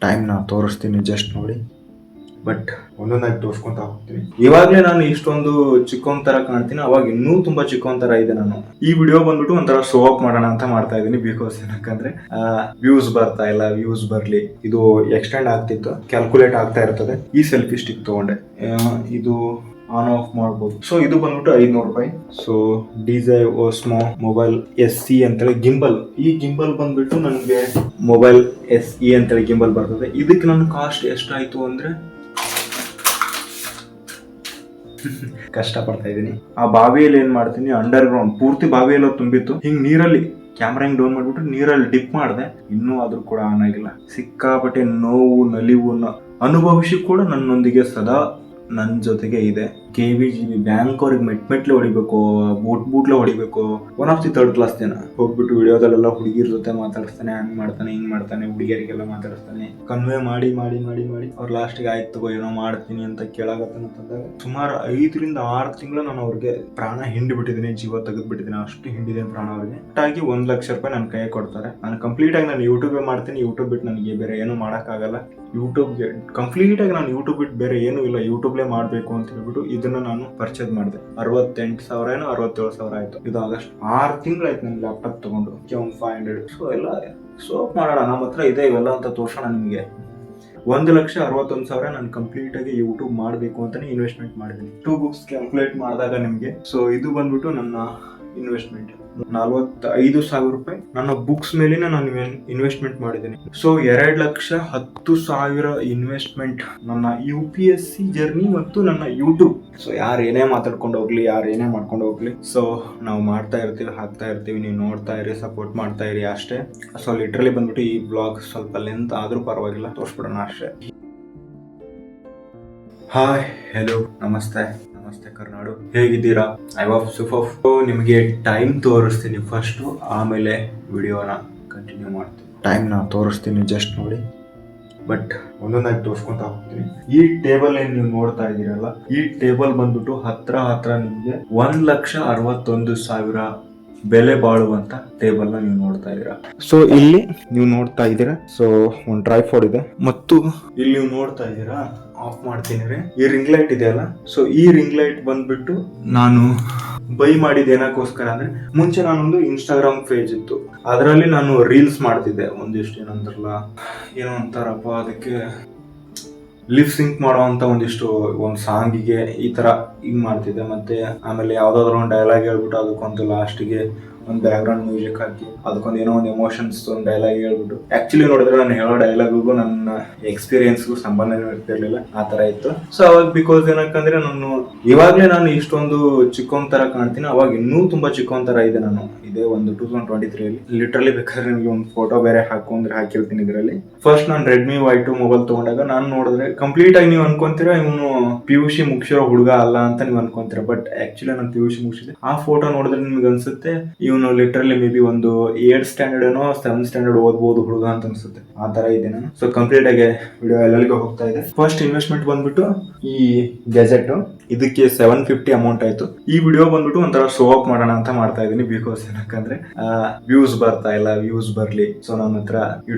ಟೈಮ್ನ ತೋರಿಸ್ತೀನಿ, ಜಸ್ಟ್ ನೋಡಿ. ಬಟ್ ಒಂದೊಂದಾಗಿ ತೋರಿಸ್ಕೊಂತ ಹೋಗ್ತೀನಿ. ಇವಾಗಲೇ ನಾನು ಇಷ್ಟೊಂದು ಚಿಕ್ಕೋನ್ ತರ ಕಾಣ್ತೀನಿ, ಅವಾಗ ಇನ್ನೂ ತುಂಬಾ ಚಿಕ್ಕೋನ್ ತರ ಇದೆ. ನಾನು ಈ ವಿಡಿಯೋ ಬಂದ್ಬಿಟ್ಟು ಒಂಥರ ಶೋ ಅಪ್ ಮಾಡೋಣ ಅಂತ ಮಾಡ್ತಾ ಇದ್ದೀನಿ. ಬಿಕಾಸ್ ಏನಕ್ಕಂದ್ರೆ ವ್ಯೂಸ್ ಬರ್ತಾ ಇಲ್ಲ, ವ್ಯೂಸ್ ಬರ್ಲಿ. ಇದು ಎಕ್ಸ್ಟೆಂಡ್ ಆಗ್ತಿತ್ತು, ಕ್ಯಾಲ್ಕುಲೇಟ್ ಆಗ್ತಾ ಇರ್ತದೆ. ಈ ಸೆಲ್ಫಿ ಸ್ಟಿಕ್ ತಗೊಂಡೆ, ಇದು ಆನ್ ಆಫ್ ಮಾಡ್ಬೋದು. ಸೊ ಇದು ಬಂದ್ಬಿಟ್ಟು 500 ರೂಪಾಯಿ. ಸೊ ಡಿಸೈ ಓಸ್ಮೋ ಮೊಬೈಲ್ SE ಅಂತೇಳಿ ಗಿಂಬಲ್. ಈ ಗಿಂಬಲ್ ಬಂದ್ಬಿಟ್ಟು ನನಗೆ ಮೊಬೈಲ್ SE ಅಂತೇಳಿ ಗಿಂಬಲ್ ಬರ್ತದೆ. ಇದಕ್ಕೆ ನನ್ನ ಕಾಸ್ಟ್ ಎಷ್ಟಾಯ್ತು ಅಂದ್ರೆ ಕಷ್ಟ ಪಡ್ತಾ ಇದ್ದೀನಿ. ಆ ಬಾವಿಯಲ್ಲಿ ಏನ್ ಮಾಡ್ತೀನಿ, ಅಂಡರ್ ಗ್ರೌಂಡ್ ಪೂರ್ತಿ ಬಾವಿಯೆಲ್ಲ ತುಂಬಿತ್ತು. ಹಿಂಗ್ ನೀರಲ್ಲಿ ಕ್ಯಾಮ್ರಾ ಹಿಂಗ್ ಡೌನ್ ಮಾಡ್ಬಿಟ್ಟು ನೀರಲ್ಲಿ ಡಿಪ್ ಮಾಡಿದೆ. ಇನ್ನೂ ಆದ್ರೂ ಕೂಡ ಆನ್ ಆಗಿಲ್ಲ. ಸಿಕ್ಕಾಪಟ್ಟೆ ನೋವು ನಲಿವು ಅನುಭವಿಸಿ ಕೂಡ ನನ್ನೊಂದಿಗೆ ಸದಾ ನನ್ನ ಜೊತೆಗೆ ಇದೆ. KVGB ಬ್ಯಾಂಕ್ ಅವ್ರಿಗೆ ಮೆಟ್ಲೆ ಹೊಡಿಬೇಕು, ಬೂಟ್ಲೆ ಹೊಡಿಬೇಕು. One of the third class ಜನ ಹೋಗ್ಬಿಟ್ಟು ವಿಡಿಯೋದಲ್ಲೆಲ್ಲ ಹುಡುಗಿರ ಜೊತೆ ಮಾತಾಡಿಸ್ತಾನೆ, ಹಂಗ್ ಮಾಡ್ತಾನೆ ಹಿಂಗ್ ಮಾಡ್ತಾನೆ, ಹುಡುಗಿಯರಿಗೆಲ್ಲ ಮಾತಾಡಿಸ್ತಾನೆ. ಕನ್ವೆ ಮಾಡಿ ಮಾಡಿ ಮಾಡಿ ಮಾಡಿ ಅವ್ರು ಲಾಸ್ಟ್ಗೆ ಆಯ್ತು ತಗೋ ಏನೋ ಮಾಡ್ತೀನಿ ಅಂತ ಕೇಳಾಗತ್ತಂತಂದಾಗ ಸುಮಾರು 5 ರಿಂದ 6 ತಿಂಗಳು ನಾನು ಅವ್ರಿಗೆ ಪ್ರಾಣ ಹಿಂಡಿ ಬಿಟ್ಟಿದ್ದೀನಿ, ಜೀವ ತೆಗೆದ್ಬಿಟ್ಟಿದ್ದೀನಿ. ಅಷ್ಟು ಹಿಂಡಿದ್ದೀನಿ ಪ್ರಾಣ ಅವ್ರಿಗೆ. ಒಟ್ಟಾಗಿ 1 ಲಕ್ಷ ರೂಪಾಯಿ ನನ್ನ ಕೈ ಕೊಡ್ತಾರೆ. ನಾನು ಕಂಪ್ಲೀಟ್ ಆಗಿ ನಾನು ಯೂಟ್ಯೂಬೇ ಮಾಡ್ತೀನಿ. ಯೂಟ್ಯೂಬ್ ಬಿಟ್ಟು ನನಗೆ ಬೇರೆ ಏನು ಮಾಡೋಕ್ಕಾಗಲ್ಲ. ಯೂಟ್ಯೂಬ್ಗೆ ಕಂಪ್ಲೀಟ್ ಆಗಿ ನಾನು ಯೂಟ್ಯೂಬ್ ಬಿಟ್ಟು ಬೇರೆ ಏನೂ ಇಲ್ಲ, ಯೂಟ್ಯೂಬ್ಲೇ ಮಾಡಬೇಕು ಅಂತ ಹೇಳ್ಬಿಟ್ಟು ಇದನ್ನ ನಾನು ಪರ್ಚೇಸ್ ಮಾಡಿದೆ. 68,000 ಏನೋ 67,000 ಆಯ್ತು. ಇದು ಆಗಸ್ಟ್ 6 ತಿಂಗಳಾಯ್ತು ನನ್ನ ಲ್ಯಾಪ್ಟಾಪ್ ತಗೊಂಡು. ಒಂದು 500. ಸೊ ಎಲ್ಲ ಸೋಪ್ ಮಾಡೋಣ, ನಮ್ಮ ಹತ್ರ ಇದೆ ಇವೆಲ್ಲ ಅಂತ ತೋರ್ಸೋಣ ನಿಮಗೆ. 1,61,000 ನಾನು ಕಂಪ್ಲೀಟ್ ಆಗಿ ಯೂಟ್ಯೂಬ್ ಮಾಡಬೇಕು ಅಂತಾನೆ ಇನ್ವೆಸ್ಟ್ಮೆಂಟ್ ಮಾಡಿದ್ದೀನಿ. 2 ಬುಕ್ಸ್ ಕ್ಯಾಲ್ಕುಲೇಟ್ ಮಾಡಿದಾಗ ನಿಮಗೆ. ಸೊ ಇದು ಬಂದ್ಬಿಟ್ಟು ನನ್ನ ಇನ್ವೆಸ್ಟ್ಮೆಂಟ್ 45,000 ರೂಪಾಯಿ ನನ್ನ ಬುಕ್ಸ್ ಮೇಲೆ ನಾನು ಇನ್ವೆಸ್ಟ್ಮೆಂಟ್ ಮಾಡಿದ್ದೀನಿ. ಸೊ 2,10,000 ಇನ್ವೆಸ್ಟ್ಮೆಂಟ್ ನನ್ನ UPSC ಜರ್ನಿ ಮತ್ತು ನನ್ನ ಯೂಟ್ಯೂಬ್. ಸೊ ಯಾರು ಏನೇ ಮಾತಾಡ್ಕೊಂಡು ಹೋಗ್ಲಿ, ಯಾರು ಏನೇ ಮಾಡ್ಕೊಂಡು ಹೋಗ್ಲಿ, ಸೊ ನಾವು ಮಾಡ್ತಾ ಇರ್ತೀವಿ, ಹಾಕ್ತಾ ಇರ್ತೀವಿ. ನೀವು ನೋಡ್ತಾ ಇರಿ, ಸಪೋರ್ಟ್ ಮಾಡ್ತಾ ಇರಿ ಅಷ್ಟೇ. ಸೊ ಲಿಟ್ರಲಿ ಬಂದ್ಬಿಟ್ಟು ಈ ಬ್ಲಾಗ್ ಸ್ವಲ್ಪ ಲೆಂತ್ ಆದ್ರೂ ಪರವಾಗಿಲ್ಲ, ತೋರಿಸ್ಬಿಡೋಣ ಅಷ್ಟೇ. ಹಾಯ್, ಹೆಲೋ, ನಮಸ್ತೆ ಕರ್ನಾಡು, ಹೇಗಿದ್ದೀರಾ? ಐ ವಾಫ್ ಸುಫಫ್. ನಿಮಗೆ ಟೈಮ್ ತೋರಿಸ್ತೀನಿ ಫಸ್ಟ್, ಆಮೇಲೆ ವಿಡಿಯೋನ ಕಂಟಿನ್ಯೂ ಮಾಡ್ತೀನಿ. ಟೈಮ್ನ ತೋರಿಸ್ತೀನಿ, ಜಸ್ಟ್ ನೋಡಿ. ಬಟ್ ಒಂದೊಂದಾಗಿ ತೋರಿಸ್ಕೊಂತ ಹೋಗ್ತೀನಿ. ಈ ಟೇಬಲ್ ಏನ್ ನೀವು ನೋಡ್ತಾ ಇದ್ದೀರಲ್ಲ, ಈ ಟೇಬಲ್ ಬಂದ್ಬಿಟ್ಟು ಹತ್ರ ನಿಮ್ಗೆ 1,61,000 ಬೆಲೆ ಬಾಳುವಂತ ಟೇಬಲ್ ನ ನೀವು ನೋಡ್ತಾ ಇದ್ದೀರಾ. ಸೊ ಇಲ್ಲಿ ನೀವು ನೋಡ್ತಾ ಇದ್ದೀರಾ, ಸೊ ಒಂದು ಟ್ರೈಪಾಡ್ ಇದೆ, ಮತ್ತು ಇಲ್ಲಿ ನೀವು ನೋಡ್ತಾ ಇದ್ದೀರಾ, ಆಫ್ ಮಾಡ್ತೀನಿ. ಈ ರಿಂಗ್ ಲೈಟ್ ಇದೆಯಲ್ಲ, ಸೊ ಈ ರಿಂಗ್ ಲೈಟ್ ಬಂದ್ಬಿಟ್ಟು ನಾನು ಬೈ ಮಾಡಿದ ಏನಕ್ಕೋಸ್ಕರ ಅಂದ್ರೆ, ಮುಂಚೆ ನಾನೊಂದು ಇನ್ಸ್ಟಾಗ್ರಾಮ್ ಪೇಜ್ ಇತ್ತು, ಅದರಲ್ಲಿ ನಾನು ರೀಲ್ಸ್ ಮಾಡ್ತಿದ್ದೆ. ಒಂದಿಷ್ಟು ಏನಂತಾರಲ್ಲ, ಏನೋ ಅಂತಾರಪ್ಪ ಅದಕ್ಕೆ, ಲಿಪ್ ಸಿಂಕ್ ಮಾಡುವಂತ ಒಂದು ಸಾಂಗಿಗೆ ಈ ತರ ಹಿಂಗ್ ಮಾಡ್ತಿದ್ದೆ. ಮತ್ತೆ ಆಮೇಲೆ ಯಾವ್ದಾದ್ರು ಒಂದು ಡೈಲಾಗ್ ಹೇಳ್ಬಿಟ್ಟು ಅದಕ್ಕೊಂದು ಲಾಸ್ಟ್ಗೆ ಒಂದು ಬ್ಯಾಕ್ ಗ್ರೌಂಡ್ ಮ್ಯೂಸಿಕ್ ಹಾಕಿ ಅದಕ್ಕೊಂದು ಏನೋ ಒಂದು ಎಮೋಷನ್ಸ್ ಒಂದು ಡೈಲಾಗ್ ಹೇಳ್ಬಿಟ್ಟು. ಆಕ್ಚುಲಿ ನೋಡಿದ್ರೆ ನಾನು ಹೇಳೋ ಡೈಲಾಗಿಗೂ ನನ್ನ ಎಕ್ಸ್ಪೀರಿಯನ್ಸ್ಗೂ ಸಂಬಂಧನೇ ಇರ್ತಿರ್ಲಿಲ್ಲ, ಆ ತರ ಇತ್ತು. ಸೊ ಅವಾಗ ಬಿಕಾಸ್ ಏನಕ್ಕಂದ್ರೆ ಇವಾಗ್ಲೇ ನಾನು ಇಷ್ಟೊಂದು ಚಿಕ್ಕೋನ್ ತರ ಕಾಣ್ತೀನಿ, ಅವಾಗ ಇನ್ನೂ ತುಂಬಾ ಚಿಕ್ಕೋನ್ ತರ ಇದೆ. ನಾನು ಇದೇ ಒಂದು 2023 ಲಿಟ್ರಲಿ ಬೇಕಾದ್ರೆ ನಿಮಗೆ ಒಂದು ಫೋಟೋ ಬೇರೆ ಹಾಕಿರ್ತೀನಿ ಇದರಲ್ಲಿ. ಫಸ್ಟ್ ನಾನು Redmi Y2 ಮೊಬೈಲ್ ತಗೊಂಡಾಗ ನಾನು ನೋಡಿದ್ರೆ ಕಂಪ್ಲೀಟ್ ಆಗಿ ನೀವು ಅನ್ಕೊಂತೀರಾ ಇವನು PUC ಮುಗಿಸಿರೋ ಹುಡುಗ ಅಲ್ಲ ಅಂತ ನೀವು ಅನ್ಕೊಂತೀರಾ. ಬಟ್ ಆಕ್ಚುಲಿ ನಾನು PUC ಮುಗಿಸಿದೆ. ಆ ಫೋಟೋ ನೋಡಿದ್ರೆ ನಿಮ್ಗೆ ಅನ್ಸುತ್ತೆ ಇವನು ಲಿಟ್ರಲಿ ಮೇ ಬಿ ಒಂದು 8th ಸ್ಟ್ಯಾಂಡರ್ಡ್ ಏನೋ 7th ಸ್ಟ್ಯಾಂಡರ್ಡ್ ಓದ್ಬೋದು ಹುಡುಗ ಅಂತ ಅನ್ಸುತ್ತೆ. ಆ ತರ ಇದೆ ನಾನು. ಸೊ ಕಂಪ್ಲೀಟ್ ಆಗಿ ವಿಡಿಯೋ ಎಲ್ಲರಿಗೂ ಹೋಗ್ತಾ ಇದೆ. ಫಸ್ಟ್ ಇನ್ವೆಸ್ಟ್ಮೆಂಟ್ ಬಂದ್ಬಿಟ್ಟು ಈ ಗ್ಯಾಜೆಟ್, ಇದಕ್ಕೆ 750 ಅಮೌಂಟ್ ಆಯ್ತು. ಈ ವಿಡಿಯೋ ಬಂದ್ಬಿಟ್ಟು ಒಂಥರ ಶೋ ಅಪ್ ಮಾಡೋಣ ಅಂತ ಮಾಡ್ತಾ ಇದೀನಿ. ಬಿಕಾಸ್ ಏನಕ್ಕಂದ್ರೆ ವ್ಯೂಸ್ ಬರ್ತಾ ಇಲ್ಲ, ವ್ಯೂಸ್ ಬರ್ಲಿ. ಸೊ ನನ್ನ ಹತ್ರ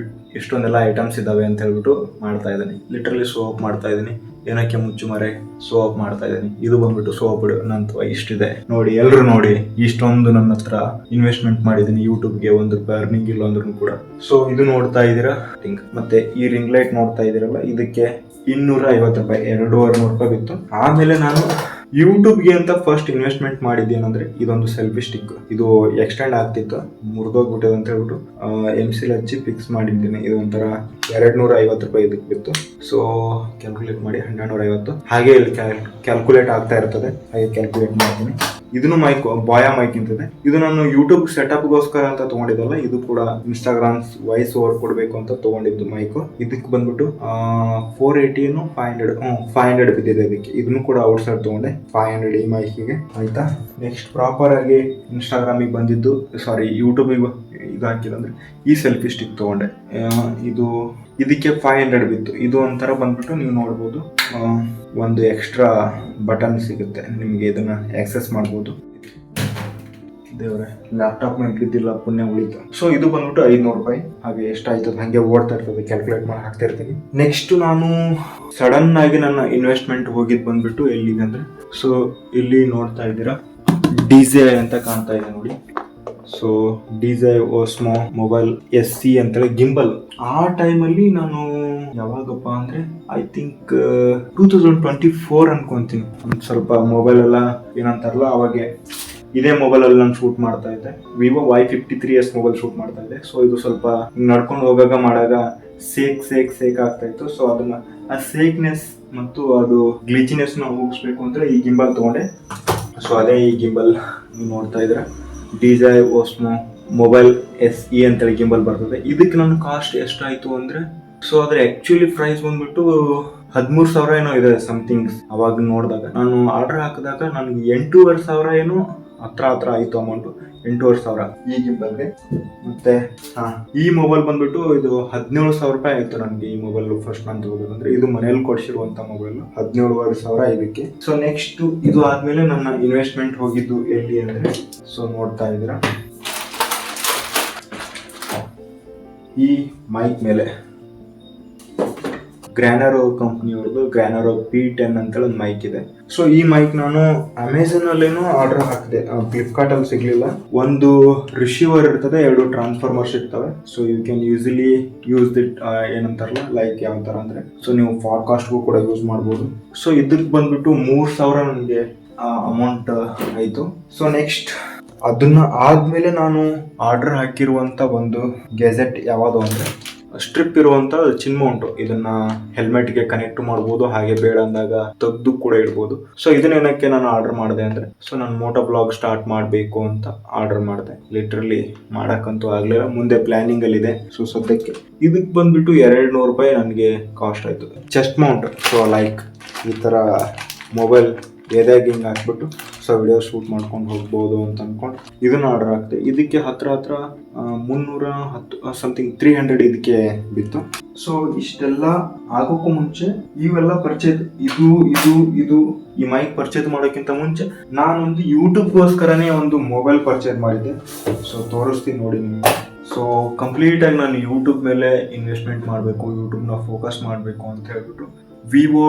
ಇಷ್ಟೊಂದೆಲ್ಲ ಐಟಮ್ಸ್ ಇದಾವೆ ಅಂತ ಹೇಳ್ಬಿಟ್ಟು ಮಾಡ್ತಾ ಇದ್ದೀನಿ. ಲಿಟ್ರಲಿ ಶೋ ಅಪ್ ಮಾಡ್ತಾ ಇದೀನಿ. ಏನಕ್ಕೆ ಮುಚ್ಚು ಮರೆ, ಶೋ ಅಪ್ ಮಾಡ್ತಾ ಇದ್ದೀನಿ. ಇದು ಬಂದ್ಬಿಟ್ಟು ಶೋ ಅಪ್ ನಂತರ ಇಷ್ಟಿದೆ ನೋಡಿ, ಎಲ್ರು ನೋಡಿ, ಇಷ್ಟೊಂದು ನನ್ನ ಹತ್ರ ಇನ್ವೆಸ್ಟ್ಮೆಂಟ್ ಮಾಡಿದೀನಿ ಯೂಟ್ಯೂಬ್ಗೆ. ₹1 ಅರ್ನಿಂಗ್ ಇಲ್ಲ ಅಂದ್ರೂ ಕೂಡ. ಸೊ ಇದು ನೋಡ್ತಾ ಇದ್ದೀರಾ, ಮತ್ತೆ ಈ ರಿಂಗ್ ಲೈಟ್ ನೋಡ್ತಾ ಇದ್ದೀರಲ್ಲ, ಇದಕ್ಕೆ ₹250, ₹200 ಬಿತ್ತು. ಆಮೇಲೆ ನಾನು ಯೂಟ್ಯೂಬ್ಗೆ ಅಂತ ಫಸ್ಟ್ ಇನ್ವೆಸ್ಟ್ಮೆಂಟ್ ಮಾಡಿದ್ದೇನಂದ್ರೆ, ಇದೊಂದು ಸೆಲ್ಫಿ ಸ್ಟಿಕ್. ಇದು ಎಕ್ಸ್ಟೆಂಡ್ ಆಗ್ತಿತ್ತು, ಮುರಿದೋಗ್ಬಿಟ್ಟದ ಅಂತ ಹೇಳ್ಬಿಟ್ಟು MC ಹಚ್ಚಿ ಫಿಕ್ಸ್ ಮಾಡಿದ್ದೀನಿ. ಇದು ಒಂಥರ ₹250 ಇದಕ್ಕೆ ಬಿತ್ತು. ಸೊ ಕ್ಯಾಲ್ಕುಲೇಟ್ ಮಾಡಿ 1250. ಹಾಗೆ ಇಲ್ಲಿ ಕ್ಯಾಲ್ಕುಲೇಟ್ ಆಗ್ತಾ ಇರ್ತದೆ, ಹಾಗೆ ಕ್ಯಾಲ್ಕುಲೇಟ್ ಮಾಡ್ತೀನಿ. ಇದನ್ನು ಮೈಕ್ ಬಾಯ ಮೈಕ್ ಇಂತಿದೆ. ಇದು ನಾನು ಯೂಟ್ಯೂಬ್ ಸೆಟಪ್ಗೋಸ್ಕರ ಅಂತ ತಗೊಂಡಿದ್ದಲ್ಲ, ಇದು ಕೂಡ ಇನ್ಸ್ಟಾಗ್ರಾಮ್ ವಾಯ್ಸ್ ಓವರ್ ಕೊಡಬೇಕು ಅಂತ ತಗೊಂಡಿದ್ದು ಮೈಕ್. ಇದಕ್ಕೆ ಬಂದ್ಬಿಟ್ಟು 480 500 ಬಿದ್ದಿದೆ ಇದಕ್ಕೆ. ಇದನ್ನು ಕೂಡ ಔಟ್ ಸೈಡ್ ತಗೊಂಡೆ, 500 ಈ ಮೈಕಿಗೆ. ಆಯ್ತಾ, ನೆಕ್ಸ್ಟ್ ಪ್ರಾಪರ್ ಆಗಿ ಇನ್ಸ್ಟಾಗ್ರಾಮಿಗೆ ಬಂದಿದ್ದು, ಸಾರಿ ಯೂಟ್ಯೂಬಿಗೆ ಇದು ಹಾಕಿದಂದ್ರೆ ಈ ಸೆಲ್ಫಿ ಸ್ಟಿಕ್ ತಗೊಂಡೆ. ಇದಕ್ಕೆ 500 ಬಿತ್ತು. ಇದು ಒಂಥರ ಬಂದ್ಬಿಟ್ಟು ನೀವು ನೋಡ್ಬೋದು, ಒಂದು ಎಕ್ಸ್ಟ್ರಾ ಬಟನ್ ಸಿಗುತ್ತೆ ನಿಮಗೆ, ಇದನ್ನ ಆಕ್ಸೆಸ್ ಮಾಡ್ಬೋದು. ದೇವ್ರೆ ಲ್ಯಾಪ್ಟಾಪ್ ಮೇಲೆ ಬಿದ್ದಿಲ್ಲ, ಪುಣ್ಯ ಉಳಿತು. ಸೊ ಇದು ಬಂದ್ಬಿಟ್ಟು 500 ರೂಪಾಯಿ. ಹಾಗೆ ಎಷ್ಟಾಯ್ತದ ಹಂಗೆ ಓಡ್ತಾ ಇರ್ತದೆ, ಕ್ಯಾಲ್ಕುಲೇಟ್ ಮಾಡಿ ಹಾಕ್ತಾ ಇರ್ತೀನಿ. ನೆಕ್ಸ್ಟ್ ನಾನು ಸಡನ್ ಆಗಿ ನನ್ನ ಇನ್ವೆಸ್ಟ್ಮೆಂಟ್ ಹೋಗಿದ್ ಬಂದ್ಬಿಟ್ಟು ಎಲ್ಲಿಗೆ ಅಂದ್ರೆ, ಸೊ ಇಲ್ಲಿ ನೋಡ್ತಾ ಇದ್ದೀರಾ DJI ಅಂತ ಕಾಣ್ತಾ ಇದೆ ನೋಡಿ. So DJI Osmo mobile SC ಅಂತೇಳಿ ಗಿಂಬಲ್. ಆ ಟೈಮಲ್ಲಿ ನಾನು ಯಾವಾಗಪ್ಪ ಅಂದ್ರೆ ಐ ಥಿಂಕ್ 2024 ಅನ್ಕೊಂತೀನಿ. ಸ್ವಲ್ಪ ಮೊಬೈಲ್ ಎಲ್ಲ ಏನಂತಾರಲ್ಲ ಅವಾಗೆ ಇದೇ ಮೊಬೈಲ್ ಅಲ್ಲಿ ನಾನು ಶೂಟ್ ಮಾಡ್ತಾ ಇದ್ದೆ. Vivo Y53s ಮೊಬೈಲ್ ಶೂಟ್ ಮಾಡ್ತಾ ಇದ್ದೆ. ಸೊ ಇದು ಸ್ವಲ್ಪ ನಡ್ಕೊಂಡು ಹೋಗಾಗ ಮಾಡಾಗ ಸೇಕ್ ಆಗ್ತಾ ಇತ್ತು. ಸೊ ಅದನ್ನ ಆ ಸೇಕ್ನೆಸ್ ಮತ್ತು ಅದು ಗ್ಲಿಚಿನೆಸ್ ನ ಹೋಗಿಸ್ಬೇಕು ಅಂತ ಈ ಗಿಂಬಲ್ ತಗೊಂಡೆ. ಸೊ ಅದೇ ಈ ಗಿಂಬಲ್ ನೀವು ನೋಡ್ತಾ ಇದ್ರೆ DJI Osmo ಮೊಬೈಲ್ SE ಅಂತೇಳಿ ಗಿಂಬಲ್ ಬರ್ತದೆ. ಇದಕ್ಕೆ ನನ್ನ ಕಾಸ್ಟ್ ಎಷ್ಟಾಯ್ತು ಅಂದ್ರೆ, ಸೊ ಅದ್ರ ಆಕ್ಚುಲಿ ಪ್ರೈಸ್ ಬಂದ್ಬಿಟ್ಟು 13,000 ಏನೋ ಇದೆ ಸಮಥಿಂಗ್. ಅವಾಗ ನೋಡಿದಾಗ ನಾನು ಆರ್ಡರ್ ಹಾಕಿದಾಗ ನನಗೆ 8,500 ಏನೋ ಹತ್ರ ಆಯ್ತು ಅಮೌಂಟ್. 8,500 ಈ ಗಿಂಬಲ್ಗೆ. ಮತ್ತೆ ಈ ಮೊಬೈಲ್ ಬಂದ್ಬಿಟ್ಟು ಇದು 17,000 ರೂಪಾಯಿ ಆಯ್ತು ನನಗೆ. ಈ ಮೊಬೈಲ್ ಫಸ್ಟ್ ನಾನು ತಗೋಬೇಕಂದ್ರೆ ಇದು ಮನೇಲಿ ಕೊಡ್ಸಿರುವಂತ ಮೊಬೈಲ್ 17,500 ಇದಕ್ಕೆ. ಸೊ ನೆಕ್ಸ್ಟ್ ಇದು ಆದ್ಮೇಲೆ ನನ್ನ ಇನ್ವೆಸ್ಟ್ಮೆಂಟ್ ಹೋಗಿದ್ದು ಎಲ್ಲಿ ಅಂದ್ರೆ, ಸೊ ನೋಡ್ತಾ ಇದ್ದೀರಾ ಈ ಮೈಕ್ ಮೇಲೆ ಗ್ರ್ಯಾನರೋ ಕಂಪ್ನಿಯವ್ರದ್ದು ಗ್ರ್ಯಾನರೋ P10 ಅಂತೇಳಿ ಒಂದು ಮೈಕ್ ಇದೆ. ಸೊ ಈ ಮೈಕ್ ನಾನು ಅಮೆಝಾನ್ ಅಲ್ಲೇನೋ ಆರ್ಡರ್ ಹಾಕಿದೆ, ಫ್ಲಿಪ್ಕಾರ್ಟ್ ಅಲ್ಲಿ ಸಿಗ್ಲಿಲ್ಲ. ಒಂದು ರಿಸೀವರ್ ಇರ್ತದೆ, 2 ಟ್ರಾನ್ಸ್ಫಾರ್ಮರ್ಸ್ ಇರ್ತವೆ. So you can usually use that ಏನಂತಾರಲ್ಲ ಲೈಕ್ ಯಾವ ತರ ಅಂದ್ರೆ, ಸೊ ನೀವು ಪಾಡ್ಕಾಸ್ಟ್ಗೂ ಕೂಡ ಯೂಸ್ ಮಾಡ್ಬೋದು. ಸೊ ಇದಕ್ಕೆ ಬಂದ್ಬಿಟ್ಟು 3,000 ನನಗೆ ಅಮೌಂಟ್ ಆಯ್ತು. ಸೊ ನೆಕ್ಸ್ಟ್ ಅದನ್ನ ಆದ್ಮೇಲೆ ನಾನು ಆರ್ಡರ್ ಹಾಕಿರುವಂತ ಒಂದು ಗೆಜೆಟ್ ಯಾವುದು ಅಂದ್ರೆ ಸ್ಟ್ರಿಪ್ ಇರುವಂತ ಚಿನ್ ಮೌಂಟ್. ಇದನ್ನ ಹೆಲ್ಮೆಟ್ಗೆ ಕನೆಕ್ಟ್ ಮಾಡ್ಬೋದು, ಹಾಗೆ ಬೇಡ ಅಂದಾಗ ತೆಗ್ದು ಕೂಡ ಇಡ್ಬೋದು. ಸೊ ಇದನ್ನೇನಕ್ಕೆ ನಾನು ಆರ್ಡರ್ ಮಾಡಿದೆ ಅಂದ್ರೆ, ಸೊ ನಾನು ಮೋಟೋ ಬ್ಲಾಗ್ ಸ್ಟಾರ್ಟ್ ಮಾಡಬೇಕು ಅಂತ ಆರ್ಡರ್ ಮಾಡಿದೆ. ಲಿಟ್ರಲಿ ಮಾಡಕ್ಕಂತೂ ಆಗ್ಲಿಲ್ಲ, ಮುಂದೆ ಪ್ಲಾನಿಂಗ್ ಅಲ್ಲಿ ಇದೆ. ಸೊ ಸದ್ಯಕ್ಕೆ ಇದಕ್ಕೆ ಬಂದ್ಬಿಟ್ಟು 200 ರೂಪಾಯಿ ನನಗೆ ಕಾಸ್ಟ್ ಆಯ್ತು. ಚೆಸ್ಟ್ ಮೌಂಟ್, ಸೊ ಲೈಕ್ ಈ ತರ ಮೊಬೈಲ್ ಎದಾಗ ಹಿಂಗೆ ಹಾಕ್ಬಿಟ್ಟು ಸೊ ವಿಡಿಯೋ ಶೂಟ್ ಮಾಡ್ಕೊಂಡು ಹೋಗ್ಬೋದು ಅಂತ ಅನ್ಕೊಂಡು ಇದನ್ನ ಆರ್ಡರ್ ಹಾಕ್ತೆ. ಇದಕ್ಕೆ ಹತ್ರ 310 ಸಮಥಿಂಗ್ 300 ಇದಕ್ಕೆ ಬಿತ್ತು. ಸೊ ಇಷ್ಟೆಲ್ಲ ಆಗೋಕ್ಕೂ ಮುಂಚೆ ಇವೆಲ್ಲ ಪರ್ಚೇಸ್ ಇದು ಈ ಮೈಕ್ ಪರ್ಚೇಸ್ ಮಾಡೋಕ್ಕಿಂತ ಮುಂಚೆ ನಾನೊಂದು ಯೂಟ್ಯೂಬ್ಗೋಸ್ಕರನೇ ಒಂದು ಮೊಬೈಲ್ ಪರ್ಚೇಸ್ ಮಾಡಿದ್ದೆ. ಸೊ ತೋರಿಸ್ತೀನಿ ನೋಡಿ ನಿಮಗೆ. ಸೊ ಕಂಪ್ಲೀಟ್ ಆಗಿ ನಾನು ಯೂಟ್ಯೂಬ್ ಮೇಲೆ ಇನ್ವೆಸ್ಟ್ಮೆಂಟ್ ಮಾಡಬೇಕು, ಯೂಟ್ಯೂಬ್ನ ಫೋಕಸ್ ಮಾಡಬೇಕು ಅಂತ ಹೇಳ್ಬಿಟ್ಟು Vivo